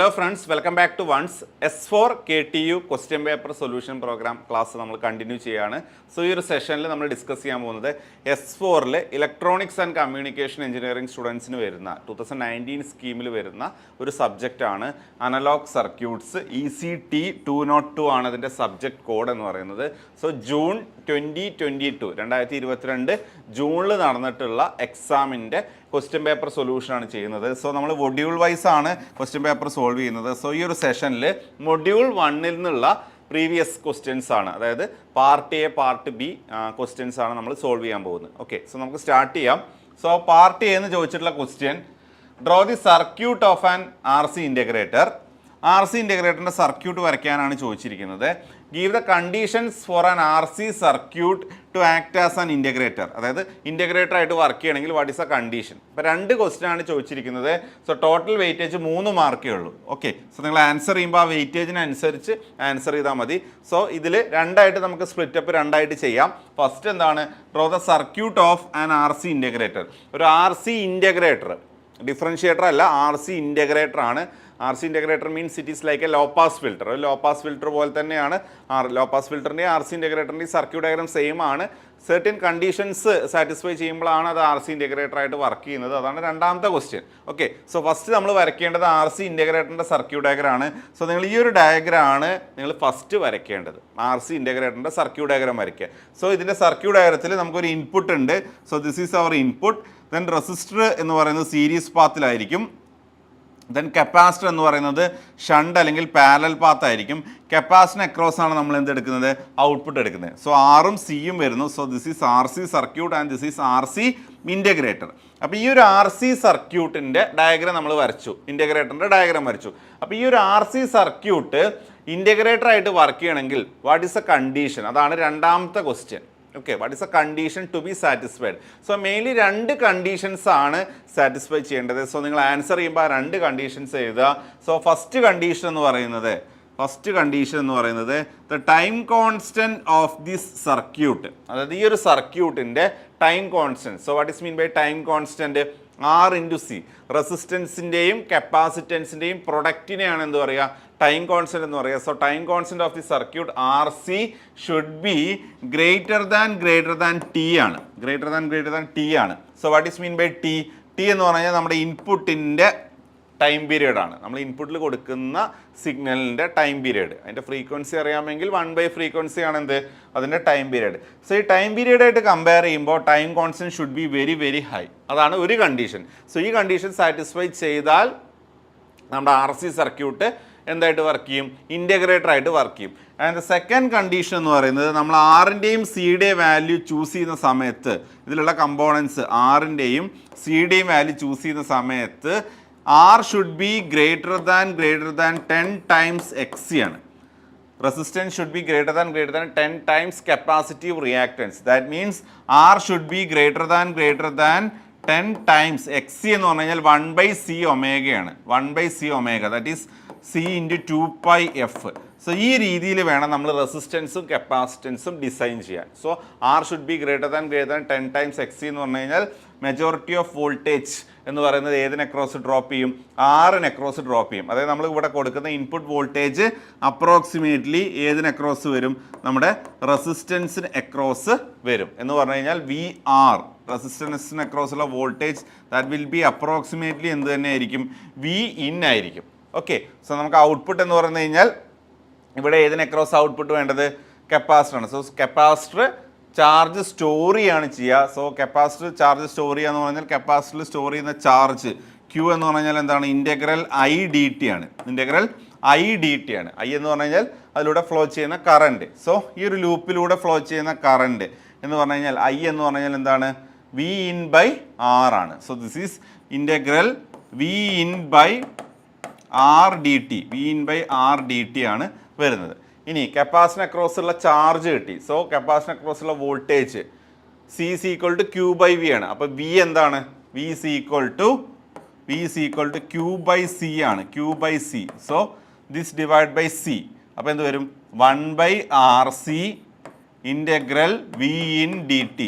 Hello friends, welcome back to once S4 KTU question paper solution program class നമ്മൾ continue ചെയ്യുകയാണ്. So ഈ ഒരു സെഷനിൽ നമ്മൾ ഡിസ്കസ് ചെയ്യാൻ പോകുന്നത് S4 electronics and communication engineering സ്റ്റുഡൻസിന് വരുന്ന 2019 സ്കീമിൽ വരുന്ന ഒരു സബ്ജക്റ്റാണ് അനലോഗ് സർക്യൂട്ട്സ്. ECT 202 ആണ് അതിൻ്റെ സബ്ജക്റ്റ് കോഡ് എന്ന് പറയുന്നത്. സോ ജൂൺ 2022 ജൂണിൽ നടന്നിട്ടുള്ള എക്സാമിൻ്റെ ക്വസ്റ്റ്യൻ പേപ്പർ സൊല്യൂഷനാണ് ചെയ്യുന്നത്. സോ നമ്മൾ മൊഡ്യൂൾ വൈസ് ആണ് ക്വസ്റ്റ്യൻ പേപ്പർ സോൾവ് ചെയ്യുന്നത്. സോ ഈ ഒരു സെഷനിൽ മൊഡ്യൂൾ 1-ൽ നിന്നുള്ള പ്രീവിയസ് ക്വസ്റ്റ്യൻസ് ആണ്, അതായത് part A part B questions ആണ് നമ്മൾ സോൾവ് ചെയ്യാൻ പോകുന്നത്. ഓക്കെ, സോ നമുക്ക് സ്റ്റാർട്ട് ചെയ്യാം. സോ പാർട്ട് എ എന്ന് ചോദിച്ചിട്ടുള്ള question, draw the circuit of an RC integrator. RC ഇൻ്റഗ്രേറ്ററിൻ്റെ സർക്യൂട്ട് വരയ്ക്കാനാണ് ചോദിച്ചിരിക്കുന്നത്. Give the conditions for an RC circuit to act as an integrator. അതായത് ഇൻ്റഗ്രേറ്റർ ആയിട്ട് വർക്ക് ചെയ്യണമെങ്കിൽ വാട്ട് ഈസ് എ കണ്ടീഷൻ. ഇപ്പോൾ 2 question ആണ് ചോദിച്ചിരിക്കുന്നത്. സോ ടോട്ടൽ വെയിറ്റേജ് 3 മാർക്കേ ഉള്ളൂ. ഓക്കെ, സോ നിങ്ങൾ ആൻസർ ചെയ്യുമ്പോൾ ആ വെയിറ്റേജിനനുസരിച്ച് ആൻസർ ചെയ്താൽ മതി. സോ ഇതിൽ രണ്ടായിട്ട് നമുക്ക് സ്പ്ലിറ്റപ്പ് രണ്ടായിട്ട് ചെയ്യാം. ഫസ്റ്റ് എന്താണ്, draw the circuit of an RC integrator. ഒരു RC ഇൻ്റഗ്രേറ്റർ, ഡിഫറൻഷിയേറ്റർ അല്ല, RC ഇൻ്റഗ്രേറ്റർ ആണ്. RC integrator means it is like a low pass filter. ഒരു ലോ പാസ് ഫിൽറ്റർ പോലെ തന്നെയാണ് ലോ പാസ് ഫിൽറ്ററിൻ്റെയും RC ഇൻ്റഗ്രേറ്ററിൻ്റെയും സർക്യൂട്ട് ഡയഗ്രാം സെയിം ആണ്. Certain conditions satisfy ചെയ്യുമ്പോഴാണ് അത് RC ഇൻ്റഗ്രേറ്റർ ആയിട്ട് വർക്ക് ചെയ്യുന്നത്. അതാണ് രണ്ടാമത്തെ ക്വസ്റ്റ്യൻ. ഓക്കെ, സോ ഫസ്റ്റ് നമ്മൾ വരയ്ക്കേണ്ടത് RC ഇൻ്റഗ്രേറ്ററിൻ്റെ സർക്യൂട്ട് ഡയഗ്രാം ആണ്. സോ നിങ്ങൾ ഈ ഒരു ഡയഗ്രാം ആണ് നിങ്ങൾ ഫസ്റ്റ് വരയ്ക്കേണ്ടത്, RC ഇൻ്റഗ്രേറ്ററിൻ്റെ സർക്യൂട്ട് ഡയഗ്രാം വരയ്ക്കുക. സോ ഇതിൻ്റെ സർക്യൂട്ട് ഡയഗ്രത്തിൽ നമുക്കൊരു ഇൻപുട്ട് ഉണ്ട്. So this is our input. Then resistor എന്ന് പറയുന്നത് സീരീസ് പാത്തിലായിരിക്കും. ദെൻ കപ്പാസിറ്റർ എന്ന് പറയുന്നത് ഷണ്ട് അല്ലെങ്കിൽ പാരലൽ പാത്ത് ആയിരിക്കും. കപ്പാസിറ്ററിന് അക്രോസ് ആണ് നമ്മൾ എന്തെടുക്കുന്നത്, ഔട്ട്പുട്ട് എടുക്കുന്നത്. സോ ആറും സിയും വരുന്നു. So this is RC circuit and this is RC integrator. അപ്പോൾ ഈ ഒരു RC സർക്യൂട്ടിൻ്റെ ഡയഗ്രാം നമ്മൾ വരച്ചു, ഇൻ്റഗ്രേറ്ററിൻ്റെ ഡയഗ്രാം വരച്ചു. അപ്പോൾ ഈ ഒരു RC സർക്യൂട്ട് ഇൻ്റഗ്രേറ്റർ ആയിട്ട് വർക്ക് ചെയ്യണമെങ്കിൽ വാട്ട് ഈസ് എ കണ്ടീഷൻ, അതാണ് രണ്ടാമത്തെ question. Okay, what is a condition to be satisfied. So mainly 2 conditions ആണ് സാറ്റിസ്ഫൈ ചെയ്യേണ്ടത്. സോ നിങ്ങൾ ആൻസർ ചെയ്യുമ്പോൾ ആ 2 കണ്ടീഷൻസ് എഴുതുക. സോ ഫസ്റ്റ് കണ്ടീഷൻ എന്ന് പറയുന്നത് the time constant of this circuit, അതായത് ഈ ഒരു സർക്യൂട്ടിൻ്റെ time constant. So what is mean by time constant? R×C, റെസിസ്റ്റൻസിൻ്റെയും കപ്പാസിറ്റൻസിൻ്റെയും പ്രൊഡക്റ്റിനെയാണ് എന്ത് പറയുക, ടൈം കോൺസ്റ്റൻറ്റ് എന്ന് പറയുക. So time constant of the circuit RC should be greater than T ആണ്. So what is mean by T എന്ന് പറഞ്ഞാൽ നമ്മുടെ ഇൻപുട്ടിൻ്റെ ടൈം പീരീഡ് ആണ്. നമ്മൾ ഇൻപുട്ടിൽ കൊടുക്കുന്ന സിഗ്നലിൻ്റെ ടൈം പീരീഡ്, അതിൻ്റെ ഫ്രീക്വൻസി അറിയാമെങ്കിൽ 1/, ഫ്രീക്വൻസി ആണ് എന്ത്, അതിൻ്റെ ടൈം പീരീഡ്. സോ ഈ ടൈം പീരീഡായിട്ട് കമ്പയർ ചെയ്യുമ്പോൾ time constant should be very very high. അതാണ് ഒരു കണ്ടീഷൻ. സോ ഈ കണ്ടീഷൻ സാറ്റിസ്ഫൈ ചെയ്താൽ നമ്മുടെ RC സർക്യൂട്ട് എന്തായിട്ട് വർക്ക് ചെയ്യും, ഇൻ്റഗ്രേറ്റർ ആയിട്ട് വർക്ക് ചെയ്യും. ആൻഡ് ദ സെക്കൻഡ് കണ്ടീഷൻ എന്ന് പറയുന്നത്, നമ്മൾ R-ൻ്റെയും C-യുടെയും വാല്യൂ ചൂസ് ചെയ്യുന്ന സമയത്ത്, ഇതിലുള്ള കമ്പോണൻസ് R-ൻ്റെയും C-യുടെയും വാല്യൂ ചൂസ് ചെയ്യുന്ന സമയത്ത് R should be greater than 10 times XC ആണ്. Resistance should be greater than 10 times capacitive reactance. That means R should be greater than 10 times XC എന്ന് പറഞ്ഞു കഴിഞ്ഞാൽ 1/C ഒമേഗയാണ്. 1/C omega, that is C × 2πf. So ഈ രീതിയിൽ വേണം നമ്മൾ റെസിസ്റ്റൻസും കപ്പാസിറ്റൻസും ഡിസൈൻ ചെയ്യാൻ. So R should be greater than 10 times XC എന്ന് പറഞ്ഞു കഴിഞ്ഞാൽ മെജോറിറ്റി ഓഫ് വോൾട്ടേജ് എന്ന് പറയുന്നത് ഏതിന് അക്രോസ് ഡ്രോപ്പ് ചെയ്യും, R-ന് അക്രോസ് ഡ്രോപ്പ് ചെയ്യും. അതായത് നമ്മൾ ഇവിടെ കൊടുക്കുന്ന ഇൻപുട്ട് വോൾട്ടേജ് അപ്രോക്സിമേറ്റ്ലി ഏതിന് അക്രോസ് വരും, നമ്മുടെ റെസിസ്റ്റൻസിന് അക്രോസ് വരും. എന്ന് പറഞ്ഞു കഴിഞ്ഞാൽ VR, റെസിസ്റ്റൻസിന് അക്രോസുള്ള voltage, that will be approximately എന്ത് തന്നെ ആയിരിക്കും, Vin ആയിരിക്കും. ഓക്കെ, സോ നമുക്ക് ഔട്ട്പുട്ട് എന്ന് പറഞ്ഞു കഴിഞ്ഞാൽ ഇവിടെ ഏതിന് അക്രോസ് ഔട്ട്പുട്ട് വേണ്ടത്, കപ്പാസിറ്ററാണ്. സോ കപ്പാസിറ്റർ ചാർജ് സ്റ്റോർ ചെയ്യാണ് ചെയ്യുക. സോ കപ്പാസിറ്റർ ചാർജ് സ്റ്റോർ ചെയ്യുക എന്ന് പറഞ്ഞാൽ കപ്പാസിറ്ററിൽ സ്റ്റോർ ചെയ്യുന്ന ചാർജ് Q എന്ന് പറഞ്ഞു കഴിഞ്ഞാൽ എന്താണ്, ഇൻ്റഗ്രൽ IDT ആണ്. I എന്ന് പറഞ്ഞു കഴിഞ്ഞാൽ അതിലൂടെ ഫ്ലോ ചെയ്യുന്ന കറണ്ട്. സോ ഈ ഒരു ലൂപ്പിലൂടെ ഫ്ലോ ചെയ്യുന്ന കറണ്ട് എന്ന് പറഞ്ഞു കഴിഞ്ഞാൽ I എന്ന് പറഞ്ഞു കഴിഞ്ഞാൽ എന്താണ്, Vin/R ആണ്. So this is integral Vin/R/dt ആണ് വരുന്നത്. ഇനി കപ്പാസിറ്ററിന് അക്രോസ് ഉള്ള ചാർജ് കിട്ടി. സോ കപ്പാസിറ്ററിന് അക്രോസ് ഉള്ള വോൾട്ടേജ് C = Q/V ആണ്. അപ്പോൾ V എന്താണ്, V = Q/C ആണ്. Q/C. So this divide by C. അപ്പോൾ എന്ത് വരും, 1/RC integral Vin/dt.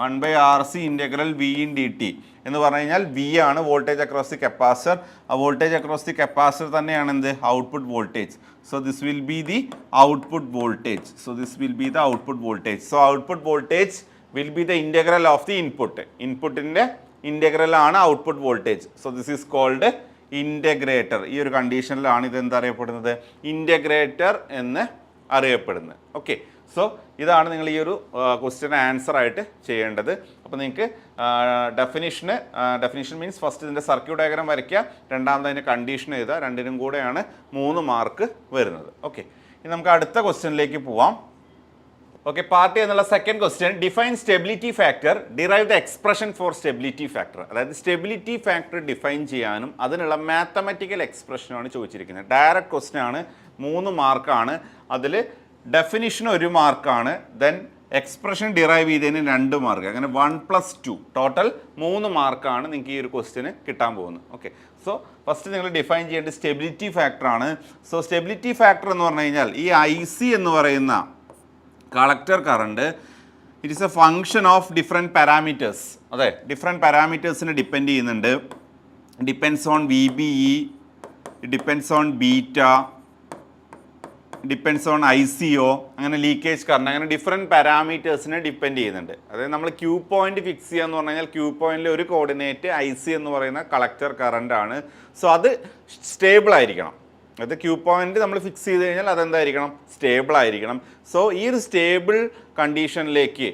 1/RC integral V in D T എന്ന് പറഞ്ഞു കഴിഞ്ഞാൽ വി ആണ് വോൾട്ടേജ് അക്രോസ് ദി കപ്പാസിറ്റർ. ആ വോൾട്ടേജ് അക്രോസ് ദി കപ്പാസിറ്റർ തന്നെയാണ് എന്ത് output voltage. So this will be the output voltage. So this will be the output voltage. So output voltage will be the integral of the input. ഇൻപുട്ടിൻ്റെ integral ആണ് output voltage. So this is called integrator. ഈ ഒരു കണ്ടീഷനിലാണ് ഇത് എന്തറിയപ്പെടുന്നത്, integrator എന്ന് അറിയപ്പെടുന്നത്. Okay, so ഇതാണ് നിങ്ങൾ ഈ ഒരു ക്വസ്റ്റ്യന് ആൻസർ ആയിട്ട് ചെയ്യേണ്ടത്. അപ്പോൾ നിങ്ങൾക്ക് ഡെഫിനിഷൻ മീൻസ് ഫസ്റ്റ് ഇതിൻ്റെ സർക്യൂട്ട് ഡയഗ്രാം വരയ്ക്കുക, രണ്ടാമത് അതിൻ്റെ കണ്ടീഷൻ എഴുതുക, രണ്ടിനും കൂടെയാണ് 3 മാർക്ക് വരുന്നത്. ഓക്കെ, ഇനി നമുക്ക് അടുത്ത ക്വസ്റ്റ്യനിലേക്ക് പോവാം. ഓക്കെ, പാർട്ട് എന്നുള്ള second question, define stability factor, derive the expression for stability factor. അതായത് സ്റ്റെബിലിറ്റി ഫാക്ടർ ഡിഫൈൻ ചെയ്യാനും അതിനുള്ള മാത്തമാറ്റിക്കൽ എക്സ്പ്രഷനാണ് ചോദിച്ചിരിക്കുന്നത്. ഡയറക്റ്റ് ക്വസ്റ്റ്യൻ ആണ്, 3 മാർക്കാണ്. അതിൽ ഡെഫിനിഷൻ 1 മാർക്കാണ്, ദെൻ എക്സ്പ്രഷൻ ഡിറൈവ് ചെയ്തതിന് 2 മാർക്ക്, അങ്ങനെ 1+2 ടോട്ടൽ 3 മാർക്കാണ് നിങ്ങൾക്ക് ഈ ഒരു ക്വസ്റ്റ്യന് കിട്ടാൻ പോകുന്നത്. ഓക്കെ, സോ ഫസ്റ്റ് നിങ്ങൾ ഡിഫൈൻ ചെയ്യേണ്ടത് സ്റ്റെബിലിറ്റി ഫാക്ടർ ആണ്. സോ സ്റ്റെബിലിറ്റി ഫാക്ടർ എന്ന് പറഞ്ഞു കഴിഞ്ഞാൽ ഈ IC എന്ന് പറയുന്ന collector current it is A function of different parameters. അതെ, ഡിഫറെൻറ്റ് പാരാമീറ്റേഴ്സിനെ ഡിപ്പെൻഡ് ചെയ്യുന്നുണ്ട്. Depends on VBE, depends on beta, depends on ICO, അങ്ങനെ ലീക്കേജ് കറണ്ട്, അങ്ങനെ ഡിഫറെൻറ്റ് പാരാമീറ്റേഴ്സിനെ ഡിപ്പെൻഡ് ചെയ്യുന്നുണ്ട്. അതായത് നമ്മൾ ക്യൂ പോയിന്റ് ഫിക്സ് ചെയ്യുക എന്ന് പറഞ്ഞു കഴിഞ്ഞാൽ ക്യൂ പോയിന്റിൽ ഒരു കോർഡിനേറ്റ് IC എന്ന് പറയുന്ന കളക്ടർ കറണ്ട് ആണ്. സോ അത് സ്റ്റേബിൾ ആയിരിക്കണം. അത് ക്യൂ പോയിന്റ് നമ്മൾ ഫിക്സ് ചെയ്ത് കഴിഞ്ഞാൽ അതെന്തായിരിക്കണം, സ്റ്റേബിൾ ആയിരിക്കണം. സോ ഈ ഒരു സ്റ്റേബിൾ കണ്ടീഷനിലേക്ക്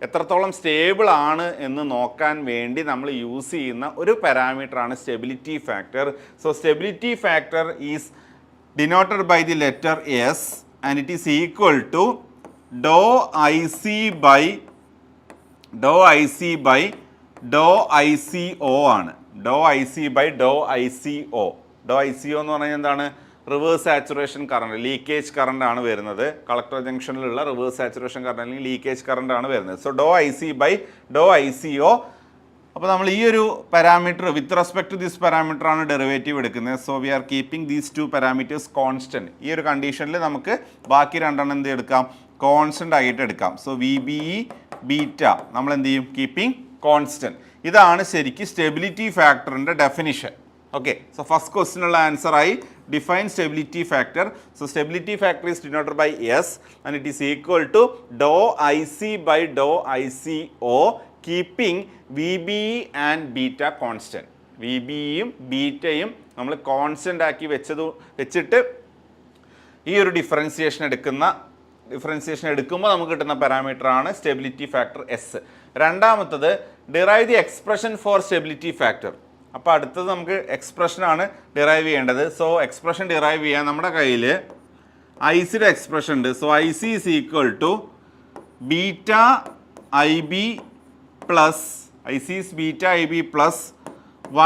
എത്രത്തോളം സ്റ്റേബിൾ ആണ് എന്ന് നോക്കാൻ വേണ്ടി നമ്മൾ യൂസ് ചെയ്യുന്ന ഒരു പാരാമീറ്ററാണ് stability factor. So stability factor is denoted by the letter S and it is equal to dou IC by dou ICO ആണ്. dou IC by dou ICO. dou ICO എന്ന് പറഞ്ഞാൽ എന്താണ്, reverse saturation current, leakage current ആണ് വരുന്നത്. Collector ജംഗ്ഷനിലുള്ള reverse saturation current അല്ലെങ്കിൽ leakage current ആണ് വരുന്നത്. So dou IC by dou ICO. അപ്പോൾ നമ്മൾ ഈ ഒരു parameter with respect to this parameter ആണ് ഡെറിവേറ്റീവ് എടുക്കുന്നത്. So we are keeping these 2 parameters constant. ഈ ഒരു കണ്ടീഷനിൽ നമുക്ക് ബാക്കി 2 എന്ത് എടുക്കാം, കോൺസ്റ്റൻ്റ് ആയിട്ട് എടുക്കാം. സോ VBE ബീറ്റ നമ്മൾ എന്ത് ചെയ്യും, കീപ്പിംഗ് കോൺസ്റ്റൻറ്റ്. ഇതാണ് ശരിക്കും സ്റ്റെബിലിറ്റി ഫാക്ടറിൻ്റെ ഡെഫിനിഷൻ. ഓക്കെ, സോ ഫസ്റ്റ് ക്വസ്റ്റിനുള്ള ആൻസറായി define stability factor. So stability factor is denoted by S and it is equal to dou IC by dou ICO keeping VBE and beta constant. VBEയും ബീറ്റയും നമ്മൾ constant ആക്കി വെച്ചിട്ട് ഈ ഒരു ഡിഫറൻസിയേഷൻ എടുക്കുമ്പോൾ നമുക്ക് കിട്ടുന്ന പാരാമീറ്ററാണ് സ്റ്റെബിലിറ്റി ഫാക്ടർ S. രണ്ടാമത്തത് derive the expression for stability factor. അപ്പോൾ അടുത്തത് നമുക്ക് എക്സ്പ്രഷനാണ് ഡിറൈവ് ചെയ്യേണ്ടത്. സോ എക്സ്പ്രഷൻ ഡിറൈവ് ചെയ്യാൻ നമ്മുടെ കയ്യിൽ ICയുടെ എക്സ്പ്രഷൻ ഉണ്ട്. So IC is equal to beta IB plus IC is beta IB plus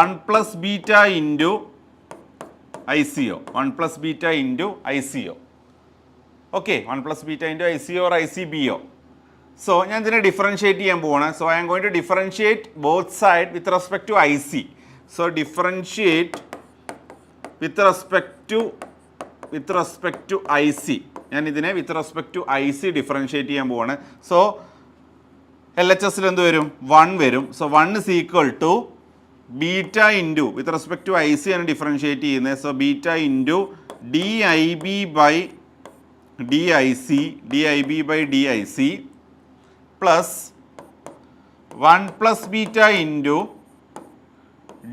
1 + beta into ICO, 1 + beta into ICO. Okay, 1 + beta into ICO or ICBO. So ഞാൻ ഇതിനെ differentiate ചെയ്യാൻ പോവാണ്. So I am going to differentiate both side with respect to IC. So differentiate with respect to IC. ഞാൻ ഇതിനെ with respect to IC differentiate ചെയ്യാൻ പോവാണ്. So LHSൽ എന്ത് വരും, 1 വരും. So 1 is equal to beta into with respect to IC ആണ് differentiate ചെയ്യുന്നത്. So beta into DIB by DIC plus 1 + beta into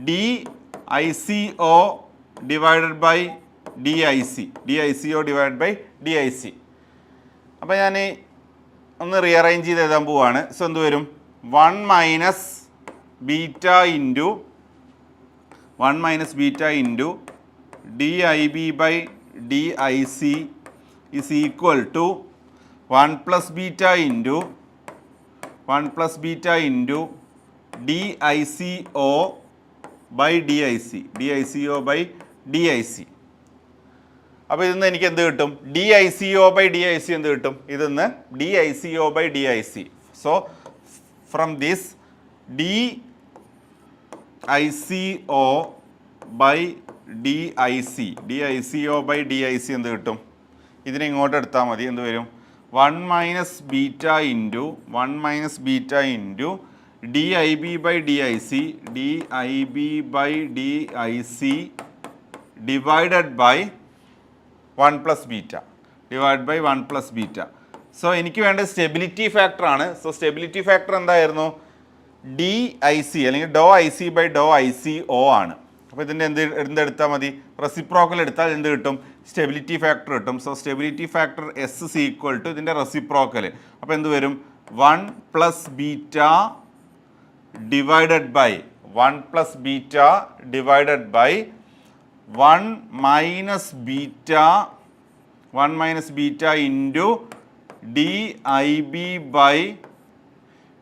DICO divided by DICO divided by DIC. അപ്പോൾ ഞാൻ ഒന്ന് റീഅറേഞ്ച് ചെയ്ത് എഴുതാൻ പോവാണ്. സോ എന്ത് വരും, 1 - beta into DIB by DIC is equal to 1 + beta into DICO by DIC. അപ്പോൾ ഇതിന്ന് എനിക്ക് എന്ത് കിട്ടും, DICO by DIC എന്ത് കിട്ടും, ഇതിന്ന് DICO by DIC. So from this DICO by DIC എന്ത് കിട്ടും, ഇതിനെ ഇങ്ങോട്ട് എടുത്താൽ മതി. എന്ത് വരും, 1 minus beta into D I B by D I C divided by 1 plus beta. So എനിക്ക് വേണ്ടത് സ്റ്റെബിലിറ്റി ഫാക്ടറാണ്. സോ സ്റ്റെബിലിറ്റി ഫാക്ടർ എന്തായിരുന്നു? ഡി ഐ സി അല്ലെങ്കിൽ ഡോ ഐ സി ബൈ ഡോ ഐ സി ഒ ആണ്. അപ്പോൾ ഇതിൻ്റെ എന്തെടുത്താൽ മതി? റെസിപ്രോക്കൽ എടുത്താൽ എന്ത് കിട്ടും? സ്റ്റെബിലിറ്റി ഫാക്ടർ കിട്ടും. So stability factor S is equal to ഇതിൻ്റെ റെസിപ്രോക്കൽ. അപ്പോൾ എന്ത് വരും? 1 plus beta divided by 1 minus beta into D I B by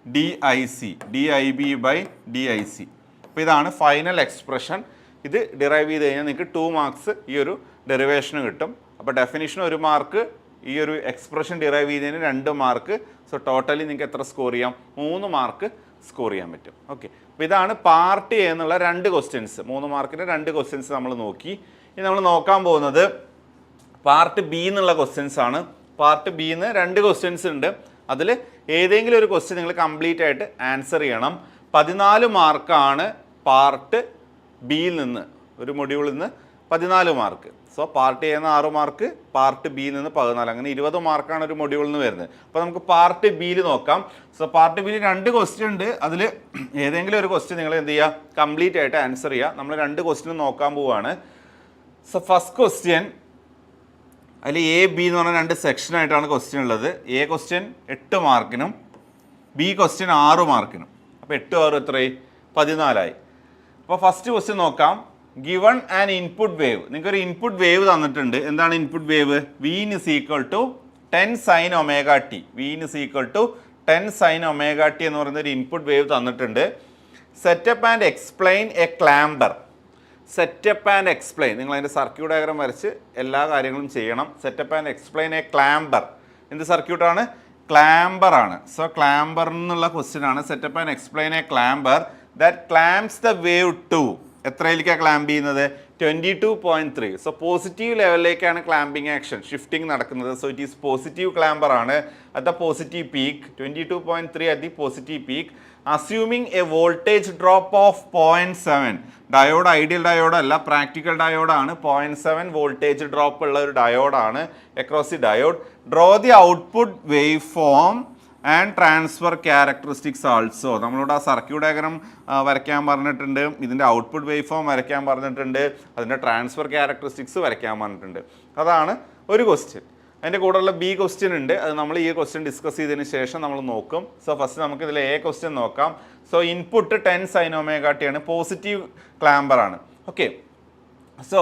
D I C. അപ്പോൾ ഇതാണ് ഫൈനൽ എക്സ്പ്രഷൻ. ഇത് ഡിറൈവ് ചെയ്ത് കഴിഞ്ഞാൽ നിങ്ങൾക്ക് 2 മാർക്സ് ഈ ഒരു ഡെറിവേഷന് കിട്ടും. അപ്പോൾ ഡെഫിനിഷൻ 1 മാർക്ക്, ഈ ഒരു എക്സ്പ്രഷൻ ഡിറൈവ് ചെയ്തതിന് 2 മാർക്ക്. സോ ടോട്ടലി നിങ്ങൾക്ക് എത്ര സ്കോർ ചെയ്യാം? 3 മാർക്ക് സ്കോർ ചെയ്യാൻ പറ്റും. ഓക്കെ, അപ്പോൾ ഇതാണ് പാർട്ട് എ എന്നുള്ള 2 ക്വസ്റ്റ്യൻസ്. 3 മാർക്കിൻ്റെ 2 ക്വസ്റ്റ്യൻസ് നമ്മൾ നോക്കി. ഇനി നമ്മൾ നോക്കാൻ പോകുന്നത് പാർട്ട് ബി എന്നുള്ള ക്വസ്റ്റ്യൻസ് ആണ്. പാർട്ട് ബിന്ന് 2 ക്വസ്റ്റ്യൻസ് ഉണ്ട്. അതിൽ ഏതെങ്കിലും ഒരു ക്വസ്റ്റ്യൻ നിങ്ങൾ കംപ്ലീറ്റ് ആയിട്ട് ആൻസർ ചെയ്യണം. 14 മാർക്കാണ് പാർട്ട് ബിയിൽ നിന്ന്, ഒരു മൊഡ്യൂളിൽ നിന്ന് 14 mark. So part A 6 mark, part ബിയിൽ നിന്ന് 14, അങ്ങനെ 20 മാർക്കാണ് ഒരു മൊഡ്യൂളിൽ നിന്ന് വരുന്നത്. അപ്പോൾ നമുക്ക് പാർട്ട് ബിയിൽ നോക്കാം. സോ പാർട്ട് ബിയിൽ 2 ക്വസ്റ്റ്യൻ ഉണ്ട്. അതിൽ ഏതെങ്കിലും ഒരു ക്വസ്റ്റ്യൻ നിങ്ങൾ എന്ത് ചെയ്യുക? കംപ്ലീറ്റ് ആയിട്ട് ആൻസർ ചെയ്യുക. നമ്മൾ 2 ക്വസ്റ്റ്യൻ നോക്കാൻ പോവുകയാണ്. സോ ഫസ്റ്റ് ക്വസ്റ്റ്യൻ, അതിൽ എ ബി എന്ന് പറഞ്ഞാൽ 2 സെക്ഷനായിട്ടാണ് ക്വസ്റ്റ്യൻ ഉള്ളത്. എ ക്വസ്റ്റ്യൻ 8 മാർക്കിനും ബി ക്വസ്റ്റ്യൻ 6 മാർക്കിനും. അപ്പോൾ 8 6 എത്രയായി? 14ആയി. അപ്പോൾ ഫസ്റ്റ് ക്വസ്റ്റ്യൻ നോക്കാം. Given an input wave. നിങ്ങൾക്കൊരു ഇൻപുട്ട് വേവ് തന്നിട്ടുണ്ട്. എന്താണ് input wave? V in is equal to 10 sine omega T. V in is equal to 10 sine omega T എന്ന് പറയുന്ന ഒരു ഇൻപുട്ട് വേവ് തന്നിട്ടുണ്ട്. Setup and explain a clamper. Setup and explain, നിങ്ങൾ അതിൻ്റെ circuit diagram വരച്ച് എല്ലാ കാര്യങ്ങളും ചെയ്യണം. Setup and explain a clamper. എന്ത് സർക്യൂട്ടാണ്? ക്ലാമ്പർ ആണ്. സോ ക്ലാമ്പർ എന്നുള്ള ക്വസ്റ്റ്യൻ ആണ്. Setup and explain a clamper that clamps the wave to. എത്രയിലേക്കാണ് ക്ലാമ്പ് ചെയ്യുന്നത്? 22.3. സോ പോസിറ്റീവ് ലെവലിലേക്കാണ് ക്ലാമ്പിങ് ആക്ഷൻ, ഷിഫ്റ്റിംഗ് നടക്കുന്നത്. So it is positive clamper ആണ്. At the positive peak 22.3 at the positive peak. Assuming a voltage drop of 0.7. Diode ideal diode അല്ല, practical ഡയോഡാണ്. 0.7 voltage drop ഉള്ള ഒരു ഡയോഡാണ് across the diode. Draw the output waveform and transfer characteristics also. നമ്മളോട് ആ circuit diagram വരയ്ക്കാൻ പറഞ്ഞിട്ടുണ്ട്, ഇതിൻ്റെ ഔട്ട്പുട്ട് വേവ് ഫോം വരയ്ക്കാൻ പറഞ്ഞിട്ടുണ്ട്, അതിൻ്റെ ട്രാൻസ്ഫർ ക്യാരക്ടറിസ്റ്റിക്സ് വരയ്ക്കാൻ പറഞ്ഞിട്ടുണ്ട്. അതാണ് ഒരു ക്വസ്റ്റ്യൻ. അതിൻ്റെ കൂടെയുള്ള ബി ക്വസ്റ്റ്യൻ ഉണ്ട്. അത് നമ്മൾ ഈ ക്വസ്റ്റ്യൻ ഡിസ്കസ് ചെയ്തതിന് ശേഷം നമ്മൾ നോക്കും. സോ ഫസ്റ്റ് നമുക്ക് ഇതിൽ എ ക്വസ്റ്റ്യൻ നോക്കാം. So input 10 sine omega T ആണ്, പോസിറ്റീവ് ക്ലാമ്പർ ആണ്. ഓക്കെ, സോ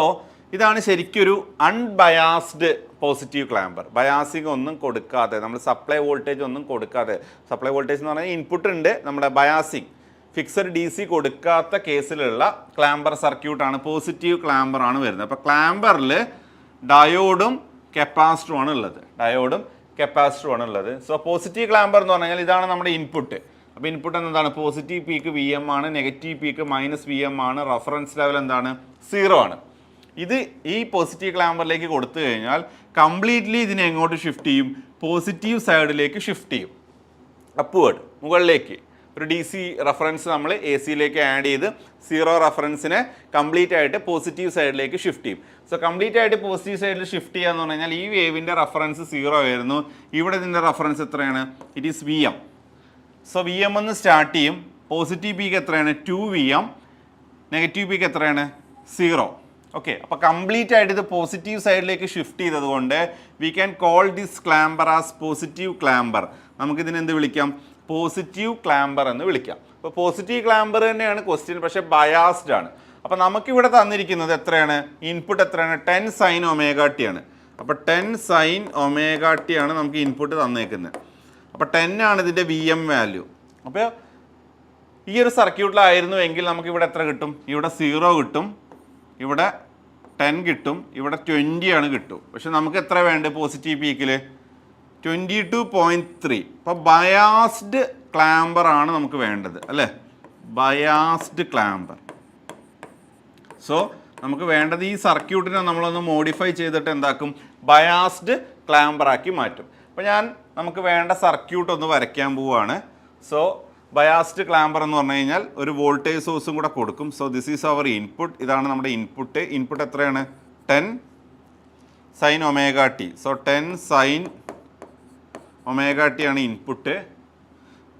ഇതാണ് ശരിക്കൊരു അൺബയാസ്ഡ് പോസിറ്റീവ് ക്ലാമ്പർ. ബയാസിങ് ഒന്നും കൊടുക്കാതെ, നമ്മൾ സപ്ലൈ വോൾട്ടേജ് ഒന്നും കൊടുക്കാതെ. സപ്ലൈ വോൾട്ടേജ് എന്ന് പറഞ്ഞാൽ ഇൻപുട്ട് ഉണ്ട്, നമ്മുടെ ബയാസിങ് ഫിക്സഡ് DC കൊടുക്കാത്ത കേസിലുള്ള ക്ലാമ്പർ സർക്യൂട്ടാണ്, പോസിറ്റീവ് ക്ലാമ്പർ ആണ് വരുന്നത്. അപ്പോൾ ക്ലാമ്പറിൽ ഡയോഡും കപ്പാസിറ്ററുമാണ് ഉള്ളത്. സോ പോസിറ്റീവ് ക്ലാമ്പർ എന്ന് പറഞ്ഞാൽ ഇതാണ് നമ്മുടെ ഇൻപുട്ട്. അപ്പോൾ ഇൻപുട്ട് എന്താണ്? പോസിറ്റീവ് പീക്ക് VM ആണ്, നെഗറ്റീവ് പീക്ക് -VM ആണ്, റഫറൻസ് ലെവൽ എന്താണ്? 0 ആണ്. ഇത് ഈ പോസിറ്റീവ് ക്ലാമ്പറിലേക്ക് കൊടുത്തു കഴിഞ്ഞാൽ കംപ്ലീറ്റ്ലി ഇതിനെ എങ്ങോട്ട് ഷിഫ്റ്റ് ചെയ്യും? പോസിറ്റീവ് സൈഡിലേക്ക് ഷിഫ്റ്റ് ചെയ്യും, അപ്വേർഡ്, മുകളിലേക്ക്. ഒരു DC റഫറൻസ് നമ്മൾ AC-യിലേക്ക് ആഡ് ചെയ്ത് 0 റഫറൻസിനെ കംപ്ലീറ്റ് ആയിട്ട് പോസിറ്റീവ് സൈഡിലേക്ക് ഷിഫ്റ്റ് ചെയ്യും. സോ കംപ്ലീറ്റ് ആയിട്ട് പോസിറ്റീവ് സൈഡിൽ ഷിഫ്റ്റ് ചെയ്യാന്ന് പറഞ്ഞു കഴിഞ്ഞാൽ ഈ വേവിൻ്റെ റഫറൻസ് 0 ആയിരുന്നു. ഇവിടെ ഇതിൻ്റെ റഫറൻസ് എത്രയാണ്? It is VM. So VM എന്ന് സ്റ്റാർട്ട് ചെയ്യും. പോസിറ്റീവ് പീക്ക് എത്രയാണ്? 2 VM. നെഗറ്റീവ് പീക്ക് എത്രയാണ്? 0. ഓക്കെ, അപ്പോൾ കംപ്ലീറ്റ് ആയിട്ട് ഇത് പോസിറ്റീവ് സൈഡിലേക്ക് ഷിഫ്റ്റ് ചെയ്തതുകൊണ്ട് we can call this clamper as positive clamper. നമുക്കിതിനെ എന്ത് വിളിക്കാം? പോസിറ്റീവ് ക്ലാമ്പർ എന്ന് വിളിക്കാം. അപ്പോൾ പോസിറ്റീവ് ക്ലാമ്പർ തന്നെയാണ് ക്വസ്റ്റ്യൻ, പക്ഷേ ബയാസ്ഡ് ആണ്. അപ്പോൾ നമുക്കിവിടെ തന്നിരിക്കുന്നത് എത്രയാണ്? ഇൻപുട്ട് എത്രയാണ്? 10 സൈൻ ഒമേഗ ടി ആണ്. അപ്പോൾ 10 സൈൻ ഒമേഗ ടി ആണ് നമുക്ക് ഇൻപുട്ട് തന്നേക്കുന്നത്. അപ്പോൾ 10 ആണ് ഇതിൻ്റെ VM വാല്യൂ. അപ്പോൾ ഈ ഒരു സർക്യൂട്ടിലായിരുന്നു എങ്കിൽ നമുക്കിവിടെ എത്ര കിട്ടും? ഇവിടെ 0 കിട്ടും, ഇവിടെ 10 കിട്ടും, ഇവിടെ 20 ആണ് കിട്ടും. പക്ഷെ നമുക്ക് എത്ര വേണ്ട പോസിറ്റീവ് പീക്കിൽ? 22.3. അപ്പോൾ ബയാസ്ഡ് ക്ലാമ്പർ ആണ് നമുക്ക് വേണ്ടത്, അല്ലേ? Biased clamper. സോ നമുക്ക് വേണ്ടത് ഈ സർക്യൂട്ടിനെ നമ്മളൊന്ന് മോഡിഫൈ ചെയ്തിട്ട് എന്താക്കും? ബയാസ്ഡ് ക്ലാമ്പറാക്കി മാറ്റും. അപ്പോൾ നമുക്ക് വേണ്ട സർക്യൂട്ട് ഒന്ന് വരയ്ക്കാൻ പോവുകയാണ്. സോ ബയാസ്ഡ് ക്ലാമ്പർ എന്ന് പറഞ്ഞു കഴിഞ്ഞാൽ ഒരു വോൾട്ടേജ് സോഴ്സും കൂടെ കൊടുക്കും. So this is our input. ഇതാണ് നമ്മുടെ ഇൻപുട്ട്. ഇൻപുട്ട് എത്രയാണ്? 10 sin omega t. So 10 sin omega t ആണ് input.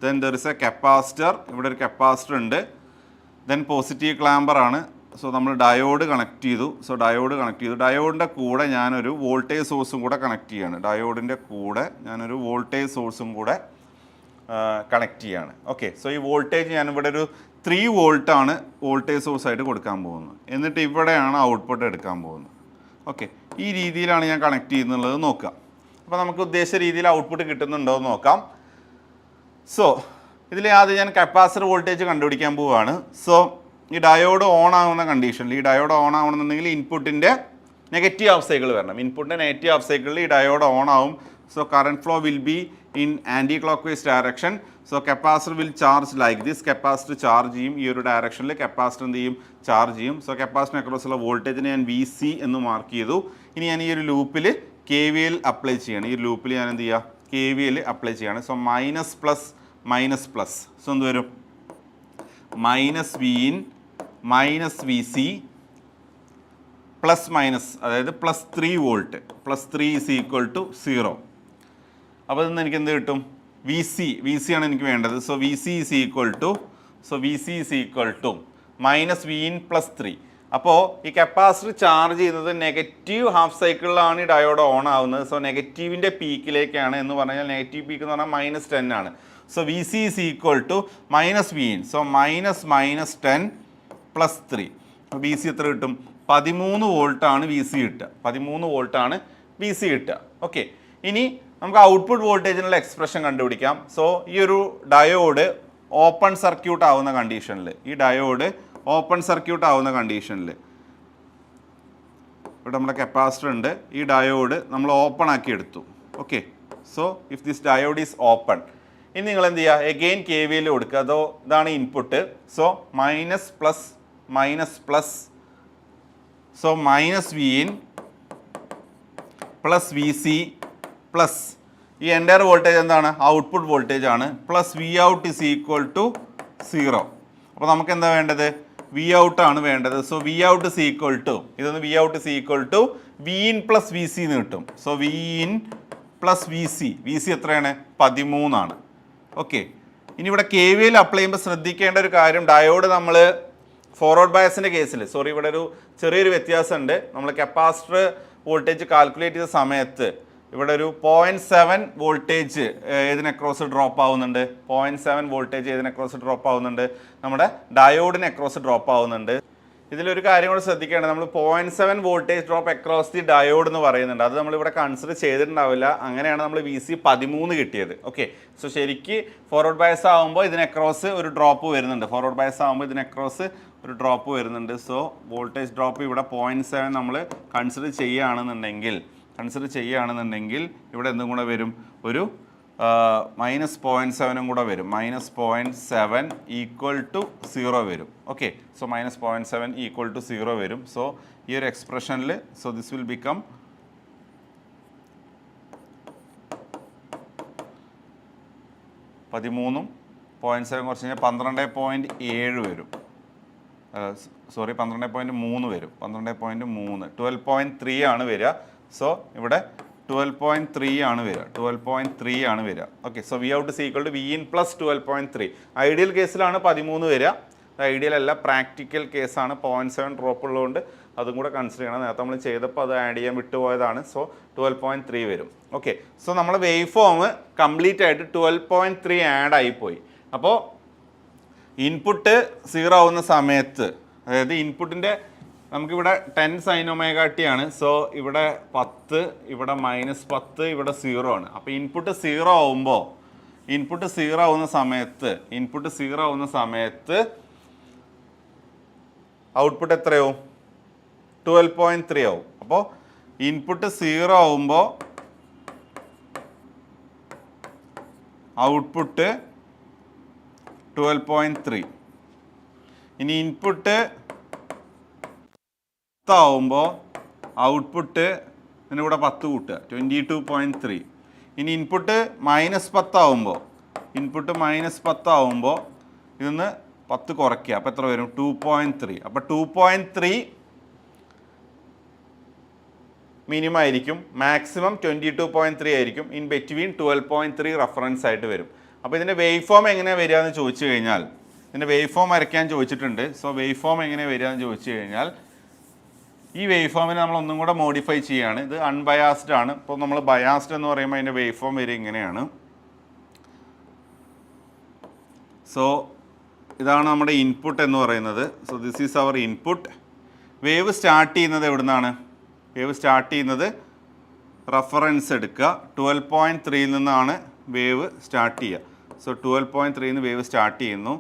Then there is a capacitor. ഇവിടെ ഒരു കപ്പാസിറ്റർ ഉണ്ട്. ദെൻ പോസിറ്റീവ് ക്ലാമ്പർ ആണ്. സോ നമ്മൾ ഡയോഡ് കണക്ട് ചെയ്തു. ഡയോഡിൻ്റെ കൂടെ ഞാനൊരു വോൾട്ടേജ് സോഴ്സും കൂടെ കണക്ട് ചെയ്യാണ്. ഡയോഡിൻ്റെ കൂടെ ഞാനൊരു വോൾട്ടേജ് സോഴ്സും കൂടെ കണക്ട് ചെയ്യാണ്. ഓക്കെ, സോ ഈ വോൾട്ടേജ് ഞാനിവിടെ ഒരു 3 വോൾട്ടാണ് വോൾട്ടേജ് സോഴ്സായിട്ട് കൊടുക്കാൻ പോകുന്നത്. എന്നിട്ട് ഇവിടെയാണ് ഔട്ട്പുട്ട് എടുക്കാൻ പോകുന്നത്. ഓക്കെ, ഈ രീതിയിലാണ് ഞാൻ കണക്ട് ചെയ്യുന്നുള്ളത് നോക്കുക. അപ്പോൾ നമുക്ക് ഉദ്ദേശിച്ച രീതിയിൽ ഔട്ട്പുട്ട് കിട്ടുന്നുണ്ടോ എന്ന് നോക്കാം. സോ ഇതിൽ ആദ്യം ഞാൻ കപ്പാസിറ്റർ വോൾട്ടേജ് കണ്ടുപിടിക്കാൻ പോവുകയാണ്. സോ ഈ ഡയോഡ് ഓൺ ആവുന്ന കണ്ടീഷനിൽ, ഈ ഡയോഡ് ഓൺ ആവണമെന്നുണ്ടെങ്കിൽ ഇൻപുട്ടിൻ്റെ നെഗറ്റീവ് ഹാഫ് സൈക്കിൾ വരണം. ഇൻപുട്ടിൻ്റെ നെഗറ്റീവ് ഹാഫ് സൈക്കിളിൽ ഈ ഡയോഡ് ഓൺ ആവും. So current flow will be in anticlockwise direction. So capacitor will charge like this. Capacitor charge ചെയ്യും ഈ ഒരു ഡയറക്ഷനിൽ. കപ്പാസിറ്റർ എന്ത് ചെയ്യും? ചാർജ് ചെയ്യും. സോ കപ്പാസിറ്റർ അക്രോസുള്ള വോൾട്ടേജിനെ ഞാൻ VC എന്ന് മാർക്ക് ചെയ്തു. ഇനി ഞാൻ ഈ ഒരു ലൂപ്പിൽ KVL അപ്ലൈ ചെയ്യണം. ഈ ലൂപ്പിൽ ഞാൻ എന്ത് ചെയ്യുക? KVL അപ്ലൈ ചെയ്യാണ്. So minus plus. സോ എന്ത് വരും? -Vin minus VC plus minus, അതായത് +3 വോൾട്ട്. +3 is equal to 0. അപ്പോൾ ഇന്ന് എനിക്ക് എന്ത് കിട്ടും? VC ആണ് എനിക്ക് വേണ്ടത്. So VC is equal to -Vin +3. അപ്പോൾ ഈ കപ്പാസിറ്റർ ചാർജ് ചെയ്യുന്നത് നെഗറ്റീവ് ഹാഫ് സൈക്കിളിലാണ് ഈ ഡയോഡ് ഓൺ ആവുന്നത്. സോ നെഗറ്റീവിൻ്റെ പീക്കിലേക്കാണ് എന്ന് പറഞ്ഞാൽ നെഗറ്റീവ് പീക്ക് എന്ന് പറഞ്ഞാൽ -10 ആണ്. So VC is equal to -Vin. So -10 +3. അപ്പോൾ VC എത്ര കിട്ടും? 13 വോൾട്ടാണ് VC കിട്ടുക. ഓക്കെ, ഇനി നമുക്ക് ഔട്ട്പുട്ട് വോൾട്ടേജിനുള്ള എക്സ്പ്രഷൻ കണ്ടുപിടിക്കാം. സോ ഈ ഒരു ഡയോഡ് ഓപ്പൺ സർക്യൂട്ട് ആവുന്ന കണ്ടീഷനിൽ, ഇവിടെ നമ്മുടെ കപ്പാസിറ്റർ ഉണ്ട്. ഈ ഡയോഡ് നമ്മൾ ഓപ്പൺ ആക്കി എടുത്തു. Okay, so if this diode is open, ഇനി നിങ്ങൾ എന്ത് ചെയ്യുക? എഗെയിൻ KVL കൊടുക്കുക. അതോ ഇതാണ് input. So minus plus. So -Vin plus VC plus ഈ എൻ്റയർ വോൾട്ടേജ് എന്താണ്? ഔട്ട്പുട്ട് വോൾട്ടേജ് ആണ്. Plus Vout is equal to 0. അപ്പോൾ നമുക്ക് എന്താ വേണ്ടത്? Vout ആണ് വേണ്ടത്. So Vout is equal to Vin plus VC എന്ന് കിട്ടും. സോ Vin പ്ലസ് VC എത്രയാണ്? 13 ആണ്. ഓക്കെ, ഇനി ഇവിടെ KVL അപ്ലൈ ചെയ്യുമ്പോൾ ശ്രദ്ധിക്കേണ്ട ഒരു കാര്യം, ഡയോഡ് നമ്മൾ ഫോർവേഡ് ബയസിൻ്റെ കേസിൽ, ഇവിടെ ഒരു ചെറിയൊരു വ്യത്യാസമുണ്ട്. നമ്മൾ കപ്പാസിറ്റർ വോൾട്ടേജ് കാൽക്കുലേറ്റ് ചെയ്ത സമയത്ത് ഇവിടെ ഒരു 0.7 വോൾട്ടേജ് ഏതിന് അക്രോസ് ഡ്രോപ്പ് ആവുന്നുണ്ട്? 0.7 വോൾട്ടേജ് ഏതിന് അക്രോസ് ഡ്രോപ്പ് ആവുന്നുണ്ട്? നമ്മുടെ ഡയോഡിന് അക്രോസ് ഡ്രോപ്പ് ആവുന്നുണ്ട്. ഇതിലൊരു കാര്യം കൂടെ ശ്രദ്ധിക്കേണ്ടത്, നമ്മൾ 0.7 voltage drop across the diode എന്ന് പറയുന്നുണ്ട്. അത് നമ്മളിവിടെ കൺസിഡർ ചെയ്തിട്ടുണ്ടാവില്ല. അങ്ങനെയാണ് നമ്മൾ VC 13 കിട്ടിയത്. ഓക്കെ, സോ ശരിക്ക് ഫോർവേഡ് ബയസ് ആകുമ്പോൾ ഇതിന് അക്രോസ് ഒരു ഡ്രോപ്പ് വരുന്നുണ്ട്. സോ വോൾട്ടേജ് ഡ്രോപ്പ് ഇവിടെ 0.7 നമ്മൾ കൺസിഡർ ചെയ്യുകയാണെന്നുണ്ടെങ്കിൽ ഇവിടെ എന്തും കൂടെ വരും? ഒരു -0.7 കൂടെ വരും. -0.7 ഈക്വൽ ടു 0 വരും. ഓക്കെ, സോ -0.7 ഈക്വൽ ടു 0 വരും. സോ ഈ ഒരു എക്സ്പ്രഷനിൽ ദിസ് വിൽ ബിക്കം 13 0.7 കുറച്ച് കഴിഞ്ഞാൽ 12.7 വരും. 12.3 വരും. 12.3 ആണ് വരിക. സോ ഇവിടെ 12.3 ആണ് വരിക. Okay, so Vout is equal to Vin plus 12.3. Ideal കേസിലാണ് 13 വരിക. ഐഡിയൽ അല്ല, പ്രാക്ടിക്കൽ കേസാണ്. 0.7 ഡ്രോപ്പ് ഉള്ളതുകൊണ്ട് അതും കൂടെ കൺസിഡർ ചെയ്യണം. നേരത്തെ നമ്മൾ ചെയ്തപ്പോൾ അത് ആഡ് ചെയ്യാൻ വിട്ടുപോയതാണ്. സോ 12.3 വരും. ഓക്കെ, സോ നമ്മൾ വേവ് ഫോം കംപ്ലീറ്റ് ആയിട്ട് 12.3 ആഡ് ആയിപ്പോയി. അപ്പോൾ ഇൻപുട്ട് 0 ആവുന്ന സമയത്ത്, അതായത് ഇൻപുട്ടിൻ്റെ നമുക്കിവിടെ 10 sin omega t ആണ്. സോ ഇവിടെ 10, ഇവിടെ -10, ഇവിടെ 0 ആണ്. അപ്പോൾ ഇൻപുട്ട് 0 ആവുന്ന സമയത്ത് ഔട്ട്പുട്ട് എത്രയാവും? 12.3 ആവും. അപ്പോൾ ഇൻപുട്ട് 0 ആവുമ്പോൾ ഔട്ട്പുട്ട് 12.3. ഇനി ഇൻപുട്ട് ആവുമ്പോൾ ഔട്ട്പുട്ട് ഇതിൻ്റെ കൂടെ 10 കൂട്ടുക, 22.3. ഇനി ഇൻപുട്ട് -10 ആവുമ്പോൾ ഇതിന്ന് 10 കുറയ്ക്കുക. അപ്പോൾ എത്ര വരും? 2.3. അപ്പോൾ 2.3 മിനിമം ആയിരിക്കും, മാക്സിമം 22.3 ആയിരിക്കും. ഇൻ ബിറ്റ്വീൻ 12.3 റെഫറൻസ് ആയിട്ട് വരും. അപ്പോൾ ഇതിൻ്റെ വേവ് ഫോം എങ്ങനെയാണ് വരിക എന്ന് ചോദിച്ചു കഴിഞ്ഞാൽ, ഇതിൻ്റെ വേവ് ഫോം വരയ്ക്കാൻ ചോദിച്ചിട്ടുണ്ട്. സോ വേവ് ഫോം എങ്ങനെയാണ് വരിക എന്ന് ചോദിച്ചു കഴിഞ്ഞാൽ, ഈ വേവ് ഫോമിനെ നമ്മൾ ഒന്നും കൂടെ മോഡിഫൈ ചെയ്യുകയാണ്. ഇത് അൺബയാസ്ഡ് ആണ്. ഇപ്പോൾ നമ്മൾ ബയാസ്ഡ് എന്ന് പറയുമ്പോൾ അതിൻ്റെ വേവ് ഫോം വരിക ഇങ്ങനെയാണ്. സോ ഇതാണ് നമ്മുടെ ഇൻപുട്ട് എന്ന് പറയുന്നത്. So this is our input. Wave start ചെയ്യുന്നത് എവിടെ നിന്നാണ്? വേവ് സ്റ്റാർട്ട് ചെയ്യുന്നത് റെഫറൻസ് എടുക്കുക. 12.3 നിന്നാണ് വേവ് സ്റ്റാർട്ട് ചെയ്യുക. സോ 12.3 വേവ് സ്റ്റാർട്ട് ചെയ്യുന്നു.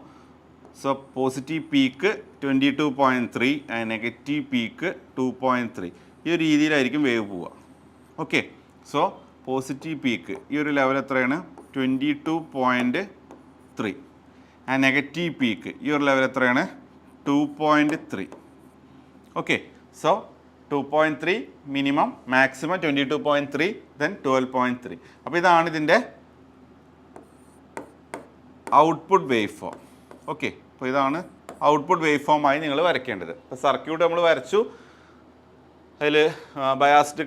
So positive peak 22.3 and negative peak 2.3. ഈ ഒരു രീതിയിലായിരിക്കും വേവ് പോവുക. ഓക്കെ. സോ പോസിറ്റീവ് പീക്ക് ഈ ഒരു ലെവൽ എത്രയാണ്? 22.3 ആൻഡ് നെഗറ്റീവ് പീക്ക് ഈ ഒരു ലെവൽ എത്രയാണ്? 2.3. ഓക്കെ. സോ 2.3 മിനിമം, മാക്സിമം 22.3, ദെൻ 12.3. അപ്പോൾ ഇതാണ് ഇതിൻ്റെ ഔട്ട്പുട്ട് വേവ് ഫോം. ഓക്കെ. അപ്പോൾ ഇതാണ് ഔട്ട്പുട്ട് വേവ് ഫോമായി നിങ്ങൾ വരയ്ക്കേണ്ടത്. ഇപ്പോൾ സർക്യൂട്ട് നമ്മൾ വരച്ചു, അതിൽ ബയാസ്ഡ്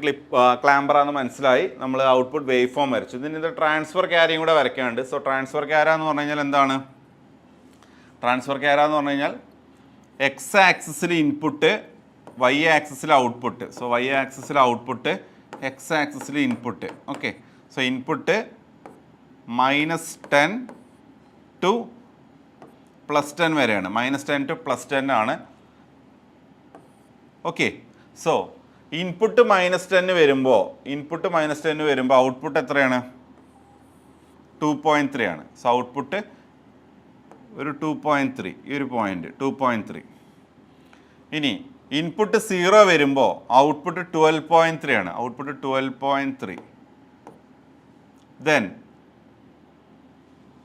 ക്ലാമ്പറാന്ന് മനസ്സിലായി, നമ്മൾ ഔട്ട്പുട്ട് വേവ് ഫോം വരച്ചു. ഇതിൻ്റെ ട്രാൻസ്ഫർ ക്യാരിയും കൂടെ വരയ്ക്കാനുണ്ട്. സോ ട്രാൻസ്ഫർ ക്യാര എന്ന് പറഞ്ഞു കഴിഞ്ഞാൽ എന്താണ്? ട്രാൻസ്ഫർ ക്യാര എന്ന് പറഞ്ഞു കഴിഞ്ഞാൽ എക്സ് ആക്സിസിൽ ഇൻപുട്ട്, വൈ ആക്സിസിൽ ഔട്ട്പുട്ട്. സോ വൈ ആക്സിസിൽ ഔട്ട്പുട്ട്, എക്സ് ആക്സിസിൽ input. Okay. So input -10 to +10 വരെയാണ്. -10 ടു +10 ആണ്. ഓക്കെ. സോ ഇൻപുട്ട് -10 വരുമ്പോൾ ഔട്ട്പുട്ട് എത്രയാണ്? 2.3 ആണ്. സോ ഔട്ട്പുട്ട് ഒരു 2.3, ഈ ഒരു പോയിന്റ് 2.3. ഇനി ഇൻപുട്ട് 0 വരുമ്പോൾ ഔട്ട്പുട്ട് 12.3 ആണ്. ഔട്ട്പുട്ട് 12.3. ദെൻ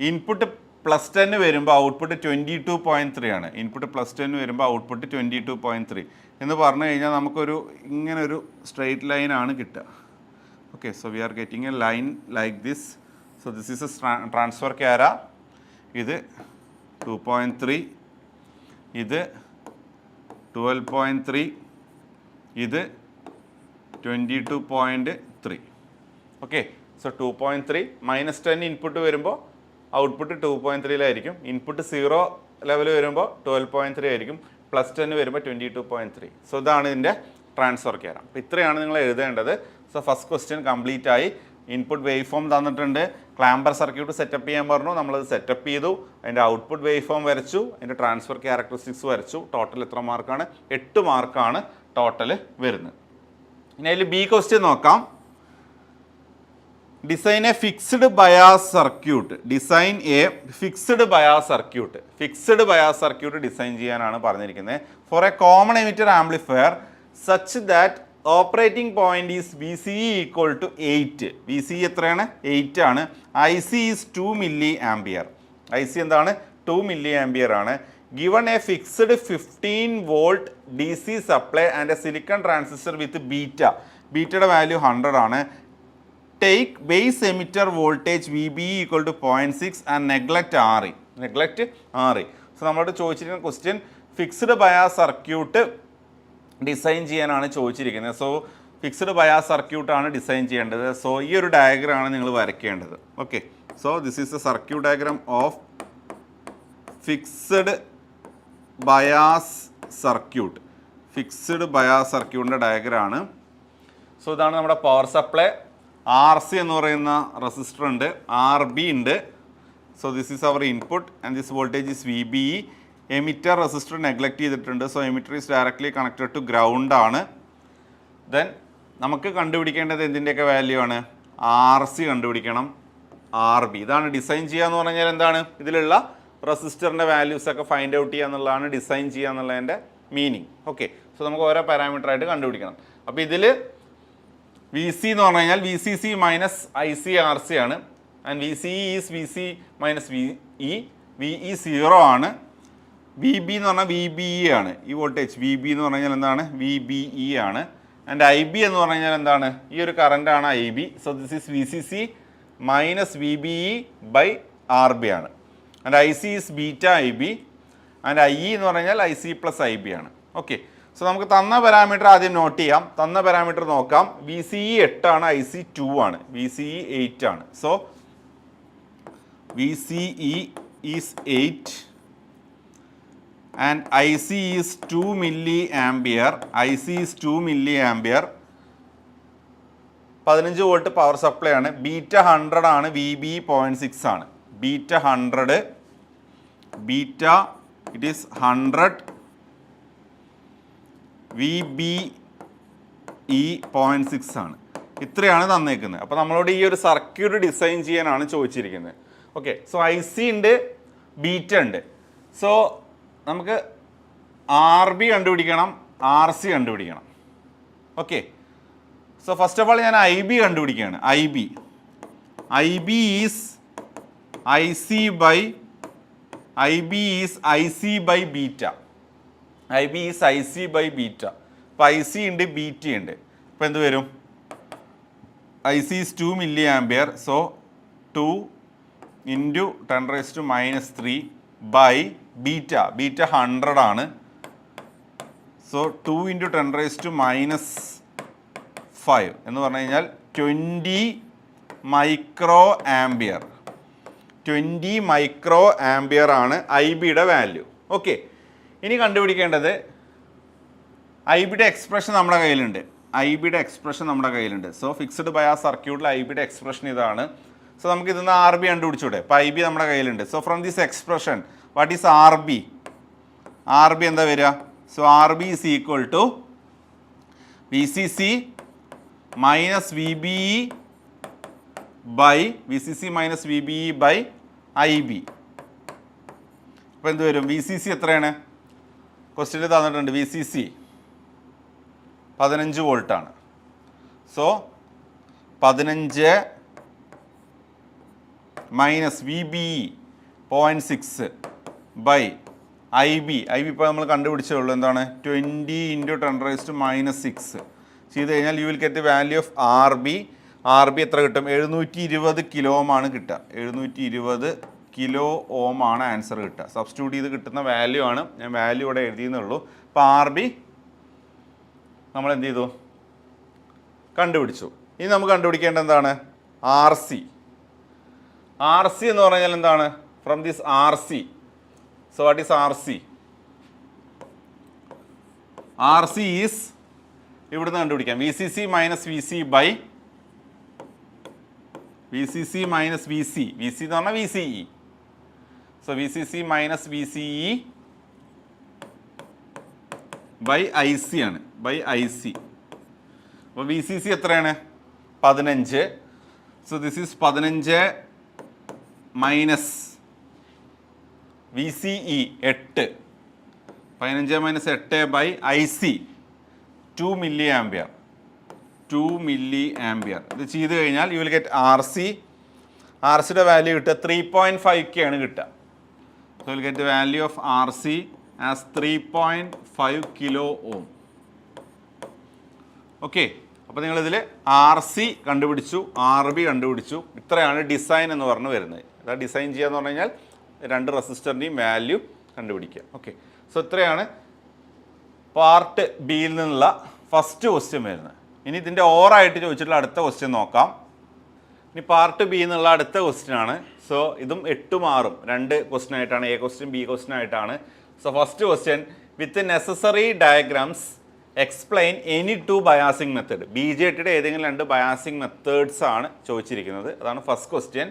ഇൻപുട്ട് +10 വരുമ്പോൾ ഔട്ട്പുട്ട് 22.3 ആണ്. ഇൻപുട്ട് +10 വരുമ്പോൾ ഔട്ട്പുട്ട് 22.3 എന്ന് പറഞ്ഞു കഴിഞ്ഞാൽ നമുക്കൊരു ഇങ്ങനൊരു സ്ട്രെയിറ്റ് ലൈനാണ് കിട്ടുക. Okay. So we are getting a line like this. So this is a transfer ക്യാര. ഇത് 2.3, ഇത് 12.3, ഇത് 22.3. ഓക്കെ. സോ 2.3 -10 ഇൻപുട്ട് വരുമ്പോൾ ഔട്ട്പുട്ട് 2.3 ഇൻപുട്ട് 0 ലെവൽ വരുമ്പോൾ 12.3 ആയിരിക്കും, +10 വരുമ്പോൾ 22.3. സോ ഇതാണ് ഇതിൻ്റെ ട്രാൻസ്ഫർ ക്യാര. അപ്പോൾ ഇത്രയാണ് നിങ്ങൾ എഴുതേണ്ടത്. സോ ഫസ്റ്റ് ക്വസ്റ്റ്യൻ കംപ്ലീറ്റ് ആയി. ഇൻപുട്ട് വേവ് ഫോം തന്നിട്ടുണ്ട്, ക്ലാമ്പർ സർക്യൂട്ട് സെറ്റപ്പ് ചെയ്യാൻ പറഞ്ഞു, നമ്മളത് സെറ്റപ്പ് ചെയ്തു, അതിൻ്റെ ഔട്ട്പുട്ട് വേവ് ഫോം വരച്ചു, അതിൻ്റെ ട്രാൻസ്ഫർ ക്യാരക്ടറിസ്റ്റിക്സ് വരച്ചു. ടോട്ടൽ എത്ര മാർക്കാണ്? 8 മാർക്കാണ് ടോട്ടൽ വരുന്നത്. ഇനി അതിൽ ബി ക്വസ്റ്റ്യൻ നോക്കാം. Design a fixed bias circuit. Fixed bias circuit design ചെയ്യാനാണ് പറഞ്ഞിരിക്കുന്നത്. For a common emitter amplifier such that operating point is VCE equal to 8. VCE എത്രയാണ്? 8 ആണ്. IC is 2 milli ampere. IC എന്താണ്? 2 milli ampere ആണ്. Given a fixed 15 volt DC supply and a silicon transistor with ബീറ്റയുടെ value 100 ആണ്. Take base emitter voltage VBE equal to 0.6 and neglect RE. So നമ്മളോട് ചോദിച്ചിരിക്കുന്ന question fixed bias circuit design ചെയ്യാനാണ് ചോദിച്ചിരിക്കുന്നത്. So fixed bias സർക്യൂട്ടാണ് design ചെയ്യേണ്ടത്. So ഈ ഒരു ഡയഗ്രാമാണ് നിങ്ങൾ വരയ്ക്കേണ്ടത്. Okay. So this is a circuit diagram of fixed bias സർക്യൂട്ടിൻ്റെ ഡയഗ്രാമാണ്. സോ ഇതാണ് നമ്മുടെ പവർ സപ്ലൈ. RC എന്ന് പറയുന്ന റെസിസ്റ്റർ ഉണ്ട്, RB ഉണ്ട്. So this is our input and this voltage is VBE. Emitter resistor neglect ചെയ്തിട്ടുണ്ട്. So emitter is directly connected to ground ആണ്. ദെൻ നമുക്ക് കണ്ടുപിടിക്കേണ്ടത് എന്തിൻ്റെയൊക്കെ വാല്യൂ ആണ്? RC കണ്ടുപിടിക്കണം, RB. ഇതാണ് ഡിസൈൻ ചെയ്യുക എന്ന് പറഞ്ഞാൽ എന്താണ്? ഇതിലുള്ള റെസിസ്റ്ററിൻ്റെ വാല്യൂസൊക്കെ ഫൈൻഡ് ഔട്ട് ചെയ്യുക എന്നുള്ളതാണ് ഡിസൈൻ ചെയ്യുക എന്നുള്ളതിൻ്റെ മീനിങ്. ഓക്കെ. സോ നമുക്ക് ഓരോ പാരാമീറ്റർ ആയിട്ട് കണ്ടുപിടിക്കണം. അപ്പോൾ ഇതിൽ VC എന്ന് പറഞ്ഞു കഴിഞ്ഞാൽ VCC മൈനസ് IC RC ആണ്. And VCE is VC minus VE. VE 0 ആണ്. VB എന്ന് പറഞ്ഞാൽ VBE ആണ്. ഈ വോൾട്ടേജ് VB എന്ന് പറഞ്ഞു കഴിഞ്ഞാൽ എന്താണ്? VBE ആണ്. ആൻഡ് IB എന്ന് പറഞ്ഞു കഴിഞ്ഞാൽ എന്താണ്? ഈ ഒരു കറണ്ടാണ് IB. So this is VCC minus V B E by R B ആണ്. And I C is beta I B and I E എന്ന് പറഞ്ഞാൽ I C plus I B ആണ്. ഓക്കെ, സോ നമുക്ക് തന്ന പാരാമീറ്റർ ആദ്യം നോട്ട് ചെയ്യാം. തന്ന parameter നോക്കാം. വി സി ഇ 8 ആണ്, ഐ സി 2 ആണ്, വി സി ഇ 8 ആണ്. So V C E is 8 and IC is 2 milliampere. IC is 2 milliampere. 15 volt power supply ആണ്. ബീറ്റ 100 ആണ്, വി ബി 0.6 ആണ്. Beta 100, beta it is 100, V B E 0.6 ആണ്. ഇത്രയാണ് തന്നേക്കുന്നത്. അപ്പോൾ നമ്മളോട് ഈ ഒരു സർക്യൂട്ട് ഡിസൈൻ ചെയ്യാനാണ് ചോദിച്ചിരിക്കുന്നത്. ഓക്കെ, സോ ഐ സി ഉണ്ട്, ബീറ്റ ഉണ്ട്. സോ നമുക്ക് ആർ ബി കണ്ടുപിടിക്കണം, ആർ സി കണ്ടുപിടിക്കണം. Okay, so first of all ഞാൻ ഐ ബി കണ്ടുപിടിക്കുകയാണ്. I B is I C by beta. I B is I C by beta. അപ്പോൾ I C ഉണ്ട്, beta ഉണ്ട്. അപ്പോൾ എന്ത് വരും? I C is 2 milliampere. So 2 into 10⁻³ by beta. Beta 100 ആണ്. So 2 into 10⁻5 എന്ന് പറഞ്ഞു കഴിഞ്ഞാൽ 20 മൈക്രോ ആംബിയർ. 20 മൈക്രോ ആംബിയർ ആണ് ഐ ബിയുടെ വാല്യൂ. ഓക്കെ, ഇനി കണ്ടുപിടിക്കേണ്ടത് ഐ ബിയുടെ എക്സ്പ്രഷൻ നമ്മുടെ കയ്യിലുണ്ട്. സോ ഫിക്സ്ഡ് ബയാസ് സർക്യൂട്ടിൽ ഐ ബിയുടെ എക്സ്പ്രഷൻ ഇതാണ്. സോ നമുക്ക് ഇതിന്ന് ആർ ബി കണ്ടുപിടിച്ചൂടെ? അപ്പോൾ ഐ ബി നമ്മുടെ കയ്യിലുണ്ട്. So from this expression what is R B? R B എന്താ വരിക? So R B is equal to V C C minus V B E by I B. അപ്പോൾ എന്ത് വരും? വി സി സി എത്രയാണ്? ക്വസ്റ്റ്യനിൽ തന്നിട്ടുണ്ട്. വി സി സി 15 വോൾട്ടാണ്. So 15 minus V B E 0.6 by I B. ഇപ്പോൾ നമ്മൾ കണ്ടുപിടിച്ചേ ഉള്ളൂ. എന്താണ്? 20 ഇൻറ്റു 10⁻6 ചെയ്ത് കഴിഞ്ഞാൽ you will get the value of R B. എത്ര കിട്ടും? 720 കിലോ ഓം ആണ് കിട്ടുക. 720 കിലോ ഓം ആണ് ആൻസർ കിട്ടുക. സബ്സ്റ്റിറ്റ്യൂട്ട് ചെയ്ത് കിട്ടുന്ന വാല്യൂ ആണ്. ഞാൻ വാല്യൂ ഇവിടെ എഴുതിയെന്നുള്ളൂ. അപ്പോൾ ആർ ബി നമ്മൾ എന്ത് ചെയ്തു? കണ്ടുപിടിച്ചു. ഇനി നമുക്ക് കണ്ടുപിടിക്കേണ്ടത് എന്താണ്? R C. ആർ സി എന്ന് പറഞ്ഞാൽ എന്താണ്? From this R C. So what is R C? R C is ഇവിടുന്ന് കണ്ടുപിടിക്കാം. V C C minus V C by V C C minus V C. V C എന്ന് പറഞ്ഞാൽ V C E. So V C C minus V C E by I C ആണ്. By I C. അപ്പോൾ V C C എത്രയാണ്? 15. So this is 15 minus V C E 8. 15 minus 8 by I C 2 milliampere. 2 milliampere. ഇത് ചെയ്ത് കഴിഞ്ഞാൽ you will get R C. R സിയുടെ value കിട്ടുക 3.5K ആണ് കിട്ടുക. So will get the value of R C as 3.5 kilo ohm. Okay, അപ്പോൾ നിങ്ങളിതിൽ R C കണ്ടുപിടിച്ചു, ആർ ബി കണ്ടുപിടിച്ചു. ഇത്രയാണ് ഡിസൈൻ എന്ന് പറഞ്ഞ് വരുന്നത്. അതായത് ഡിസൈൻ ചെയ്യുക എന്ന് പറഞ്ഞു കഴിഞ്ഞാൽ 2 റെസിസ്റ്ററിൻ്റെയും വാല്യൂ കണ്ടുപിടിക്കുക. ഓക്കെ, സോ ഇത്രയാണ് പാർട്ട് ബിയിൽ നിന്നുള്ള ഫസ്റ്റ് ക്വസ്റ്റ്യൻ വരുന്നത്. ഇനി ഇതിൻ്റെ ഓവറായിട്ട് ചോദിച്ചിട്ടുള്ള അടുത്ത ക്വസ്റ്റ്യൻ നോക്കാം. ഇനി പാർട്ട് ബി എന്നുള്ള അടുത്ത ക്വസ്റ്റ്യൻ ആണ്. സോ ഇതും 8 മാറും. 2 ക്വസ്റ്റ്യൻ ആയിട്ടാണ്. എ ക്വസ്റ്റ്യൻ ബി ക്വസ്റ്റ്യൻ ആയിട്ടാണ്. സോ ഫസ്റ്റ് ക്വസ്റ്റ്യൻ വിത്ത് necessary diagrams explain any 2 biasing method. B J ടിയുടെ ഏതെങ്കിലും 2 ബയാസിംഗ് മെത്തേഡ്സ് ആണ് ചോദിച്ചിരിക്കുന്നത്. അതാണ് first question.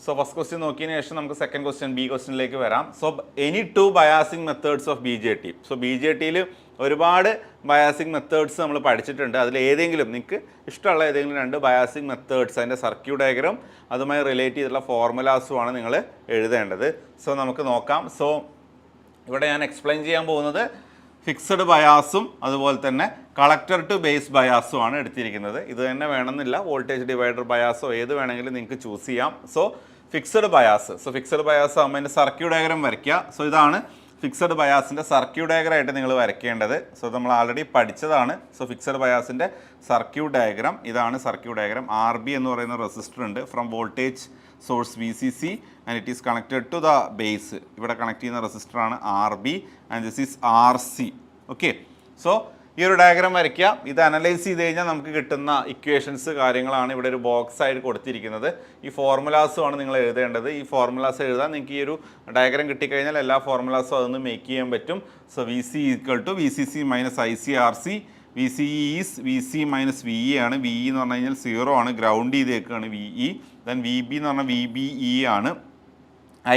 So first question നോക്കിയതിന് ശേഷം നമുക്ക് സെക്കൻഡ് ക്വസ്റ്റ്യൻ ബി ക്വസ്റ്റ്യനിലേക്ക് വരാം. So any 2 biasing methods of B J T. So B J ടിയിൽ ഒരുപാട് ബയാസിംഗ് മെത്തേഡ്സ് നമ്മൾ പഠിച്ചിട്ടുണ്ട്. അതിൽ ഏതെങ്കിലും നിങ്ങൾക്ക് ഇഷ്ടമുള്ള ഏതെങ്കിലും 2 ബയാസിംഗ് മെത്തേഡ്സ്, അതിൻ്റെ സർക്യൂട്ട് ഡയഗ്രാം അതുമായി റിലേറ്റ് ചെയ്തിട്ടുള്ള ഫോർമുലാസുമാണ് നിങ്ങൾ എഴുതേണ്ടത്. സോ നമുക്ക് നോക്കാം. സോ ഇവിടെ ഞാൻ എക്സ്പ്ലെയിൻ ചെയ്യാൻ പോകുന്നത് ഫിക്സഡ് ബയാസും അതുപോലെ തന്നെ കളക്ടർ ടു ബേസ് ബയാസും ആണ് എടുത്തിരിക്കുന്നത്. ഇത് തന്നെ വേണമെന്നില്ല, വോൾട്ടേജ് ഡിവൈഡർ ബയാസോ ഏത് വേണമെങ്കിലും നിങ്ങൾക്ക് ചൂസ് ചെയ്യാം. So fixed bias. So fixed bias ആകുമ്പോൾ അതിൻ്റെ സർക്യൂട്ട് ഡയഗ്രാം വരയ്ക്കുക. സോ ഇതാണ് ഫിക്സഡ് ബയാസിൻ്റെ സർക്യൂട്ട് ഡയഗ്രം ആയിട്ട് നിങ്ങൾ വരയ്ക്കേണ്ടത്. സോ നമ്മൾ ആൾറെഡി പഠിച്ചതാണ്. സോ ഫിക്സഡ് ബയാസിൻ്റെ സർക്യൂട്ട് ഡയഗ്രം ഇതാണ്. സർക്യൂട്ട് ഡയഗ്രം ആർ ബി എന്ന് പറയുന്ന റെസിസ്റ്റർ ഉണ്ട് from voltage source V C C and it is connected to the base. ഇവിടെ കണക്ട് ചെയ്യുന്ന റെസിസ്റ്ററാണ് R B and this is R C. Okay, so ഈ ഒരു ഡയഗ്രാം വരയ്ക്കുക. ഇത് അനലൈസ് ചെയ്ത് കഴിഞ്ഞാൽ നമുക്ക് കിട്ടുന്ന ഇക്വേഷൻസ് കാര്യങ്ങളാണ് ഇവിടെ ഒരു ബോക്സ് ആയിട്ട് കൊടുത്തിരിക്കുന്നത്. ഈ ഫോർമുലാസുമാണ് നിങ്ങൾ എഴുതേണ്ടത്. ഈ ഫോർമുലാസ് എഴുതാൻ നിങ്ങൾക്ക് ഈ ഒരു ഡയഗ്രാം കിട്ടിക്കഴിഞ്ഞാൽ എല്ലാ ഫോർമുലാസും അതൊന്ന് മേക്ക് ചെയ്യാൻ പറ്റും. So V C equal to V C C minus I C R C. V C is V C minus V E ആണ്. വി ഇ എന്ന് പറഞ്ഞു കഴിഞ്ഞാൽ 0 ആണ്, ഗ്രൗണ്ട് ചെയ്തേക്കാണ് V E. Then V B എന്ന് പറഞ്ഞാൽ വി ബി ഇ ആണ്.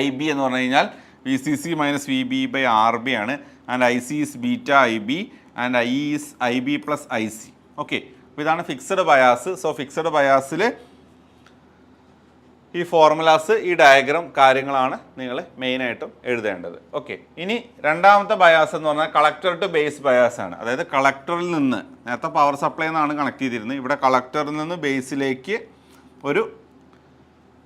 I B എന്ന് പറഞ്ഞു കഴിഞ്ഞാൽ V C C minus V B by R B ആണ്. And I C is beta I B and I is I B plus I C. Okay, അപ്പോൾ ഇതാണ് fixed bias. So fixed ബയാസിൽ ഈ formulas, ഈ diagram കാര്യങ്ങളാണ് നിങ്ങൾ മെയിനായിട്ടും എഴുതേണ്ടത്. Okay, ഇനി രണ്ടാമത്തെ ബയാസ് എന്ന് പറഞ്ഞാൽ കളക്ടർ ടു ബേസ് ബയാസ് ആണ്. അതായത് കളക്ടറിൽ നിന്ന്, നേരത്തെ പവർ സപ്ലൈ നിന്നാണ് കണക്ട് ചെയ്തിരുന്നത്, ഇവിടെ കളക്ടറിൽ നിന്ന് ബേസിലേക്ക് ഒരു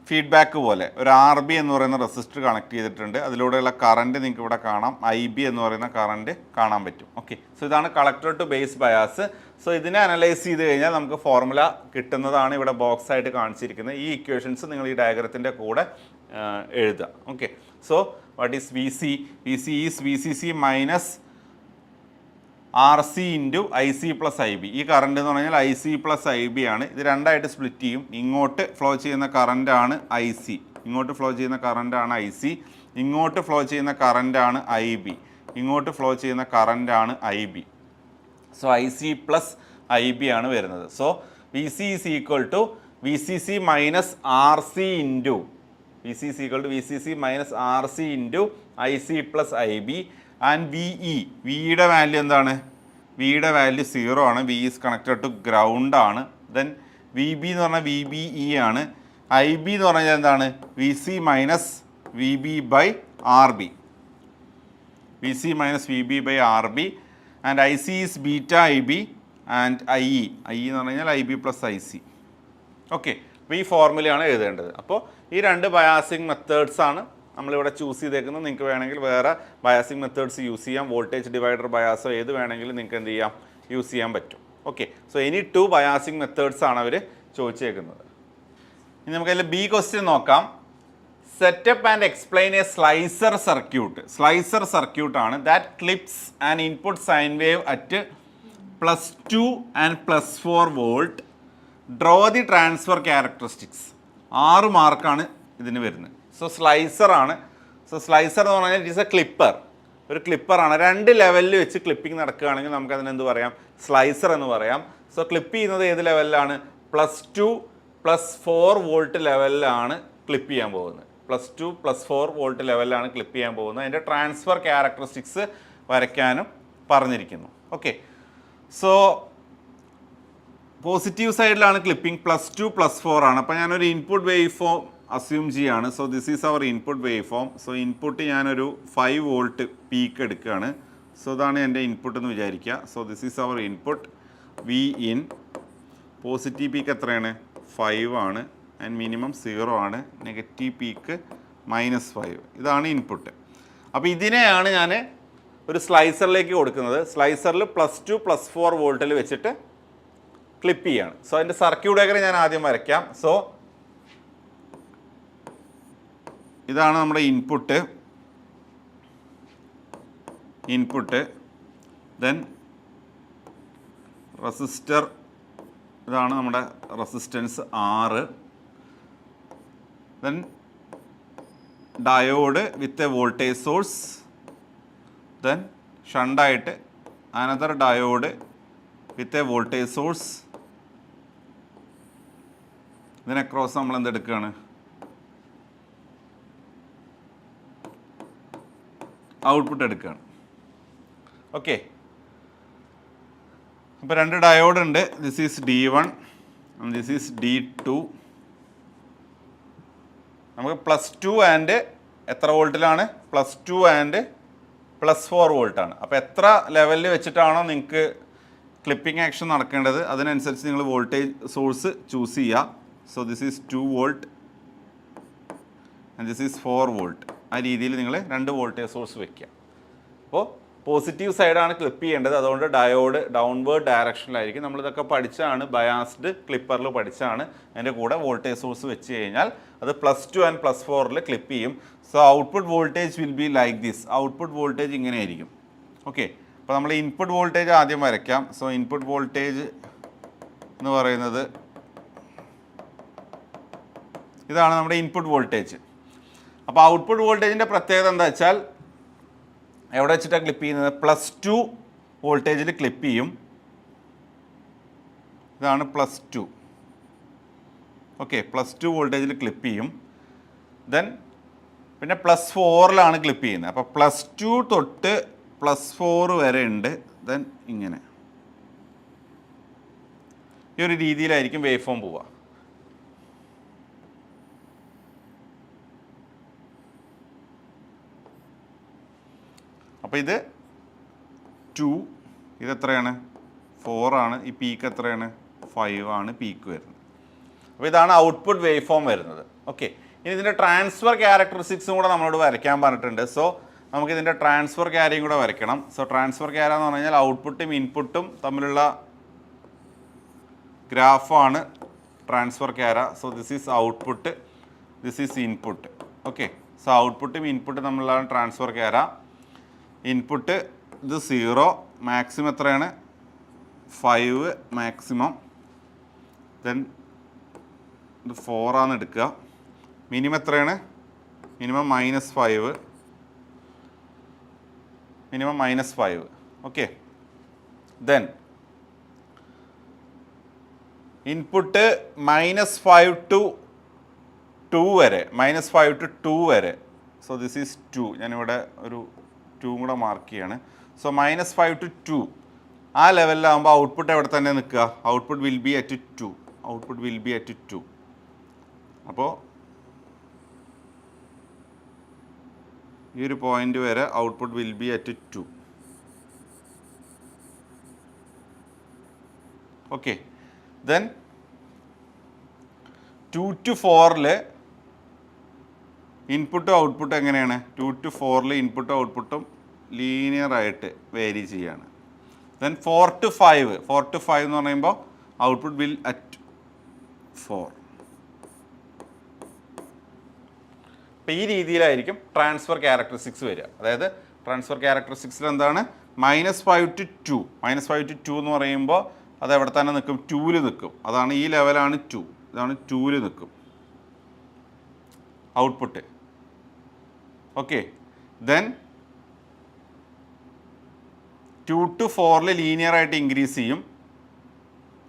ഫീഡ്ബാക്ക് പോലെ ഒരു ആർ ബി എന്ന് പറയുന്ന റെസിസ്റ്റർ കണക്ട് ചെയ്തിട്ടുണ്ട്. അതിലൂടെയുള്ള കറണ്ട് നിങ്ങൾക്ക് ഇവിടെ കാണാം, ഐ ബി എന്ന് പറയുന്ന കറണ്ട് കാണാൻ പറ്റും. ഓക്കെ, സോ ഇതാണ് collector to base bias. So ഇതിനെ അനലൈസ് ചെയ്ത് കഴിഞ്ഞാൽ നമുക്ക് ഫോർമുല കിട്ടുന്നതാണ് ഇവിടെ ബോക്സ് ആയിട്ട് കാണിച്ചിരിക്കുന്നത്. ഈ ഇക്വേഷൻസ് നിങ്ങൾ ഈ ഡയഗ്രത്തിൻ്റെ കൂടെ എഴുതുക. Okay, so what is V C? V C is V C C minus R C into I C plus I B. ഈ കറണ്ട് എന്ന് പറഞ്ഞാൽ I C plus I B ആണ്. ഇത് രണ്ടായിട്ട് സ്പ്ലിറ്റ് ചെയ്യും. ഇങ്ങോട്ട് ഫ്ലോ ചെയ്യുന്ന കറണ്ടാണ് ഐ സി, ഇങ്ങോട്ട് ഫ്ലോ ചെയ്യുന്ന കറണ്ടാണ് ഐ സി, ഇങ്ങോട്ട് ഫ്ലോ ചെയ്യുന്ന കറണ്ടാണ് ഐ ബി, ഇങ്ങോട്ട് ഫ്ലോ ചെയ്യുന്ന കറണ്ടാണ് I B. So I C plus I B ആണ് വരുന്നത്. So V C is equal to V C C minus R C into V C C equal to V C C minus R C into I C plus I B. And V E, വിയുടെ value എന്താണ്? വിയുടെ value 0 ആണ്. V is connected to ground ആണ്. Then V B എന്ന് പറഞ്ഞാൽ V B E ആണ്. I B എന്ന് പറഞ്ഞാൽ എന്താണ്? V C minus V B by R B, V C minus V B by R B. And I C is beta I B and I E എന്ന് പറഞ്ഞു കഴിഞ്ഞാൽ I B plus I C. Okay, അപ്പോൾ ഈ ഫോർമുലയാണ് എഴുതേണ്ടത്. അപ്പോൾ ഈ രണ്ട് biasing methods ആണ് നമ്മളിവിടെ ചൂസ് ചെയ്തേക്കുന്നത്. നിങ്ങൾക്ക് വേണമെങ്കിൽ വേറെ ബയാസിങ് മെത്തേഡ്സ് യൂസ് ചെയ്യാം. വോൾട്ടേജ് ഡിവൈഡർ ബയാസോ ഏത് വേണമെങ്കിലും നിങ്ങൾക്ക് എന്ത് ചെയ്യാം, യൂസ് ചെയ്യാൻ പറ്റും. ഓക്കെ, സോ ഇനി 2 ബയാസിങ് മെത്തേഡ്സ് ആണ് അവർ ചോദിച്ചേക്കുന്നത്. ഇനി നമുക്കതിൽ ബി ക്വസ്റ്റ്യൻ നോക്കാം. Setup and explain a slicer circuit. Slicer സർക്യൂട്ടാണ് that clips and input sine wave at +2 and +4 volt. Draw the transfer characteristics. 6 മാർക്കാണ് ഇതിന് വരുന്നത്. സോ സ്ലൈസർ ആണ്. സോ സ്ലൈസർ എന്ന് പറഞ്ഞാൽ ഇറ്റ് ഈസ് എ ക്ലിപ്പർ, ഒരു ക്ലിപ്പറാണ്. 2 ലെവലിൽ വെച്ച് ക്ലിപ്പിംഗ് നടക്കുകയാണെങ്കിൽ നമുക്ക് അതിനെന്ത് പറയാം? സ്ലൈസർ എന്ന് പറയാം. സോ ക്ലിപ്പ് ചെയ്യുന്നത് ഏത് ലെവലിലാണ്? +2 +4 വോൾട്ട് ലെവലിലാണ് ക്ലിപ്പ് ചെയ്യാൻ പോകുന്നത്. +2 +4 വോൾട്ട് ലെവലിലാണ് ക്ലിപ്പ് ചെയ്യാൻ പോകുന്നത്. അതിൻ്റെ ട്രാൻസ്ഫർ ക്യാരക്ടറിസ്റ്റിക്സ് വരയ്ക്കാനും പറഞ്ഞിരിക്കുന്നു. ഓക്കെ, സോ പോസിറ്റീവ് സൈഡിലാണ് ക്ലിപ്പിംഗ്, +2 +4 ആണ്. അപ്പോൾ ഞാനൊരു ഇൻപുട്ട് വേവ് ഫോം അസ്യൂം ചെയ്യാണ്. So this is our input waveform. So input ഞാനൊരു 5 വോൾട്ട് പീക്ക് എടുക്കുകയാണ്. സോ ഇതാണ് എൻ്റെ ഇൻപുട്ട് എന്ന് വിചാരിക്കുക. So this is our input V in. Positive peak എത്രയാണ്? 5 ആണ്. ആൻഡ് മിനിമം 0 ആണ്. Negative peak -5. ഇതാണ് ഇൻപുട്ട്. അപ്പോൾ ഇതിനെയാണ് ഞാൻ ഒരു സ്ലൈസറിലേക്ക് കൊടുക്കുന്നത്. സ്ലൈസറിൽ +2 +4 വോൾട്ടിൽ വെച്ചിട്ട് ക്ലിപ്പ് ചെയ്യാണ്. സോ അതിൻ്റെ സർക്യൂട്ട് ഡയഗ്രം ഞാൻ ആദ്യം വരയ്ക്കാം. സോ ഇതാണ് നമ്മുടെ ഇൻപുട്ട്. ദെൻ റെസിസ്റ്റർ, ഇതാണ് നമ്മുടെ resistance R. Then diode with a voltage source. Then ഷണ്ടായിട്ട് another diode with a voltage source. ഇതിന് അക്രോസ് നമ്മൾ എന്തെടുക്കുകയാണ്? ഔട്ട്പുട്ട് എടുക്കുകയാണ്. ഓക്കെ, അപ്പോൾ 2 ഡയോഡ് ഉണ്ട്. This is D1 and this is D2. നമുക്ക് +2 ആൻഡ് എത്ര വോൾട്ടിലാണ്? +2 ആൻഡ് +4 വോൾട്ടാണ്. അപ്പോൾ എത്ര ലെവലിൽ വെച്ചിട്ടാണോ നിങ്ങൾക്ക് ക്ലിപ്പിംഗ് ആക്ഷൻ നടക്കേണ്ടത് അതിനനുസരിച്ച് നിങ്ങൾ വോൾട്ടേജ് സോഴ്സ് ചൂസ് ചെയ്യുക. So this is 2 volt and this is 4 volt. ആ രീതിയിൽ നിങ്ങൾ 2 വോൾട്ടേജ് സോഴ്സ് വെക്കുക. അപ്പോൾ പോസിറ്റീവ് സൈഡാണ് ക്ലിപ്പ് ചെയ്യേണ്ടത്, അതുകൊണ്ട് ഡയോഡ് ഡൗൺവേർഡ് ഡയറക്ഷനിലായിരിക്കും. നമ്മളിതൊക്കെ പഠിച്ചാണ്, ബയാസ്ഡ് ക്ലിപ്പറിൽ പഠിച്ചാണ്. അതിൻ്റെ കൂടെ വോൾട്ടേജ് സോഴ്സ് വെച്ച് കഴിഞ്ഞാൽ അത് +2 ആൻഡ് +4 ക്ലിപ്പ് ചെയ്യും. So output voltage will be like this. Output voltage ഇങ്ങനെയായിരിക്കും. ഓക്കെ, അപ്പോൾ നമ്മൾ ഇൻപുട്ട് വോൾട്ടേജ് ആദ്യം വരയ്ക്കാം. സോ ഇൻപുട്ട് വോൾട്ടേജ് എന്ന് പറയുന്നത് ഇതാണ് നമ്മുടെ ഇൻപുട്ട് വോൾട്ടേജ്. അപ്പോൾ ഔട്ട്പുട്ട് വോൾട്ടേജിൻ്റെ പ്രത്യേകത എന്താ വെച്ചാൽ എവിടെ വെച്ചിട്ടാണ് ക്ലിപ്പ് ചെയ്യുന്നത്? +2 വോൾട്ടേജിൽ ക്ലിപ്പ് ചെയ്യും. ഇതാണ് +2. ഓക്കെ, +2 വോൾട്ടേജിൽ ക്ലിപ്പ് ചെയ്യും. ദെൻ പിന്നെ +4 ക്ലിപ്പ് ചെയ്യുന്നത്. അപ്പോൾ +2 തൊട്ട് +4 വരെ ഉണ്ട്. ദെൻ ഇങ്ങനെ ഈ ഒരു രീതിയിലായിരിക്കും വേവ് ഫോം പോവുക. അപ്പോൾ ഇത് 2, ഇതെത്രയാണ്? 4 ആണ്. ഈ പീക്ക് എത്രയാണ്? 5 ആണ് പീക്ക് വരുന്നത്. അപ്പോൾ ഇതാണ് ഔട്ട്പുട്ട് വേവ് ഫോം വരുന്നത്. ഓക്കെ, ഇനി ഇതിൻ്റെ ട്രാൻസ്ഫർ ക്യാരക്ടറിസ്റ്റിക്സും കൂടെ നമ്മളോട് വരയ്ക്കാൻ പറഞ്ഞിട്ടുണ്ട്. സോ നമുക്ക് ഇതിൻ്റെ ട്രാൻസ്ഫർ ക്യാരിയും കൂടെ വരയ്ക്കണം. സോ ട്രാൻസ്ഫർ ക്യാര എന്ന് പറഞ്ഞു കഴിഞ്ഞാൽ ഔട്ട്പുട്ടും ഇൻപുട്ടും തമ്മിലുള്ള ഗ്രാഫാണ് ട്രാൻസ്ഫർ ക്യാര. So this is output, this is input. Okay, so ഔട്ട്പുട്ടും ഇൻപുട്ടും തമ്മിലുള്ള ട്രാൻസ്ഫർ ക്യാര. ഇൻപുട്ട് ഇത് 0, മാക്സിമം എത്രയാണ്? 5 മാക്സിമം. ദെൻ ഇത് 4 ആണ് എടുക്കുക. മിനിമം എത്രയാണ്? Minimum -5. Minimum -5. Okay, then input -5 to 2 വരെ, -5 to 2 വരെ. So this is 2. ഞാനിവിടെ ഒരു 2 കൂടെ മാർക്ക് ചെയ്യാണ്. സോ -5 to 2 ആ ലെവലിലാകുമ്പോൾ ഔട്ട്പുട്ട് എവിടെ തന്നെ നിൽക്കുക? Output will be at 2. Output will be at 2. അപ്പോൾ ഈ ഒരു പോയിന്റ് വരെ output will be at 2. Okay, then 2 to 4 ഇൻപുട്ടും ഔട്ട്പുട്ടും എങ്ങനെയാണ്? 2 to 4 ഇൻപുട്ടും ഔട്ട്പുട്ടും ലീനിയർ ആയിട്ട് വേരി ചെയ്യാണ്. ദെൻ 4 to 5 എന്ന് പറയുമ്പോൾ ഔട്ട്പുട്ട് വിൽ അറ്റ് 4. അപ്പോൾ ഈ രീതിയിലായിരിക്കും ട്രാൻസ്ഫർ ക്യാരക്ടറിസ്റ്റിക്സ് വരിക. അതായത് ട്രാൻസ്ഫർ ക്യാരക്ടറിസ്റ്റിക്സിൽ എന്താണ്? -5 to 2. -5 to 2 എന്ന് പറയുമ്പോൾ അത് എവിടെ തന്നെ നിൽക്കും? 2-ൽ നിൽക്കും. അതാണ് ഈ ലെവലാണ് 2. ഇതാണ് 2-ൽ നിൽക്കും output. Okay, then 2 to 4 linear ആയിട്ട് ഇൻക്രീസ് ചെയ്യും.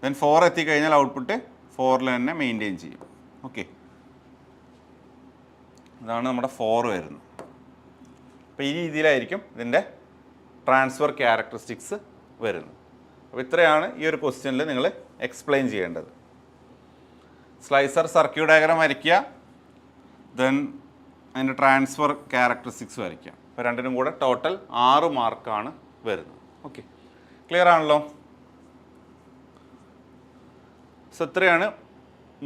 ദെൻ 4 എത്തിക്കഴിഞ്ഞാൽ ഔട്ട്പുട്ട് 4 തന്നെ മെയിൻറ്റെയിൻ ചെയ്യും. ഓക്കെ, ഇതാണ് നമ്മുടെ 4 വരുന്നത്. അപ്പോൾ ഈ രീതിയിലായിരിക്കും ഇതിൻ്റെ ട്രാൻസ്ഫർ ക്യാരക്ടറിസ്റ്റിക്സ് വരുന്നത്. അപ്പോൾ ഇത്രയാണ് ഈ ഒരു ക്വസ്റ്റ്യനിൽ നിങ്ങൾ എക്സ്പ്ലെയിൻ ചെയ്യേണ്ടത്. സ്ലൈസർ സർക്യൂട്ട് ഡയഗ്രം വരയ്ക്കുക, ദെൻ അതിൻ്റെ ട്രാൻസ്ഫർ ക്യാരക്ടറിസ്റ്റിക്സ് വരയ്ക്കുക. അപ്പോൾ രണ്ടിനും കൂടെ ടോട്ടൽ 6 മാർക്കാണ് വരുന്നത്. ഓക്കെ, ക്ലിയർ ആണല്ലോ? സോ ഇത്രയാണ്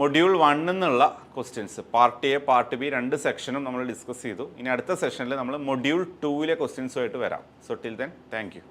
മൊഡ്യൂൾ 1 എന്നുള്ള questions. Part A, part B 2 സെക്ഷനും നമ്മൾ ഡിസ്കസ് ചെയ്തു. ഇനി അടുത്ത സെഷനിൽ നമ്മൾ മൊഡ്യൂൾ 2 ക്വസ്റ്റ്യൻസുമായിട്ട് വരാം. So till then, thank you.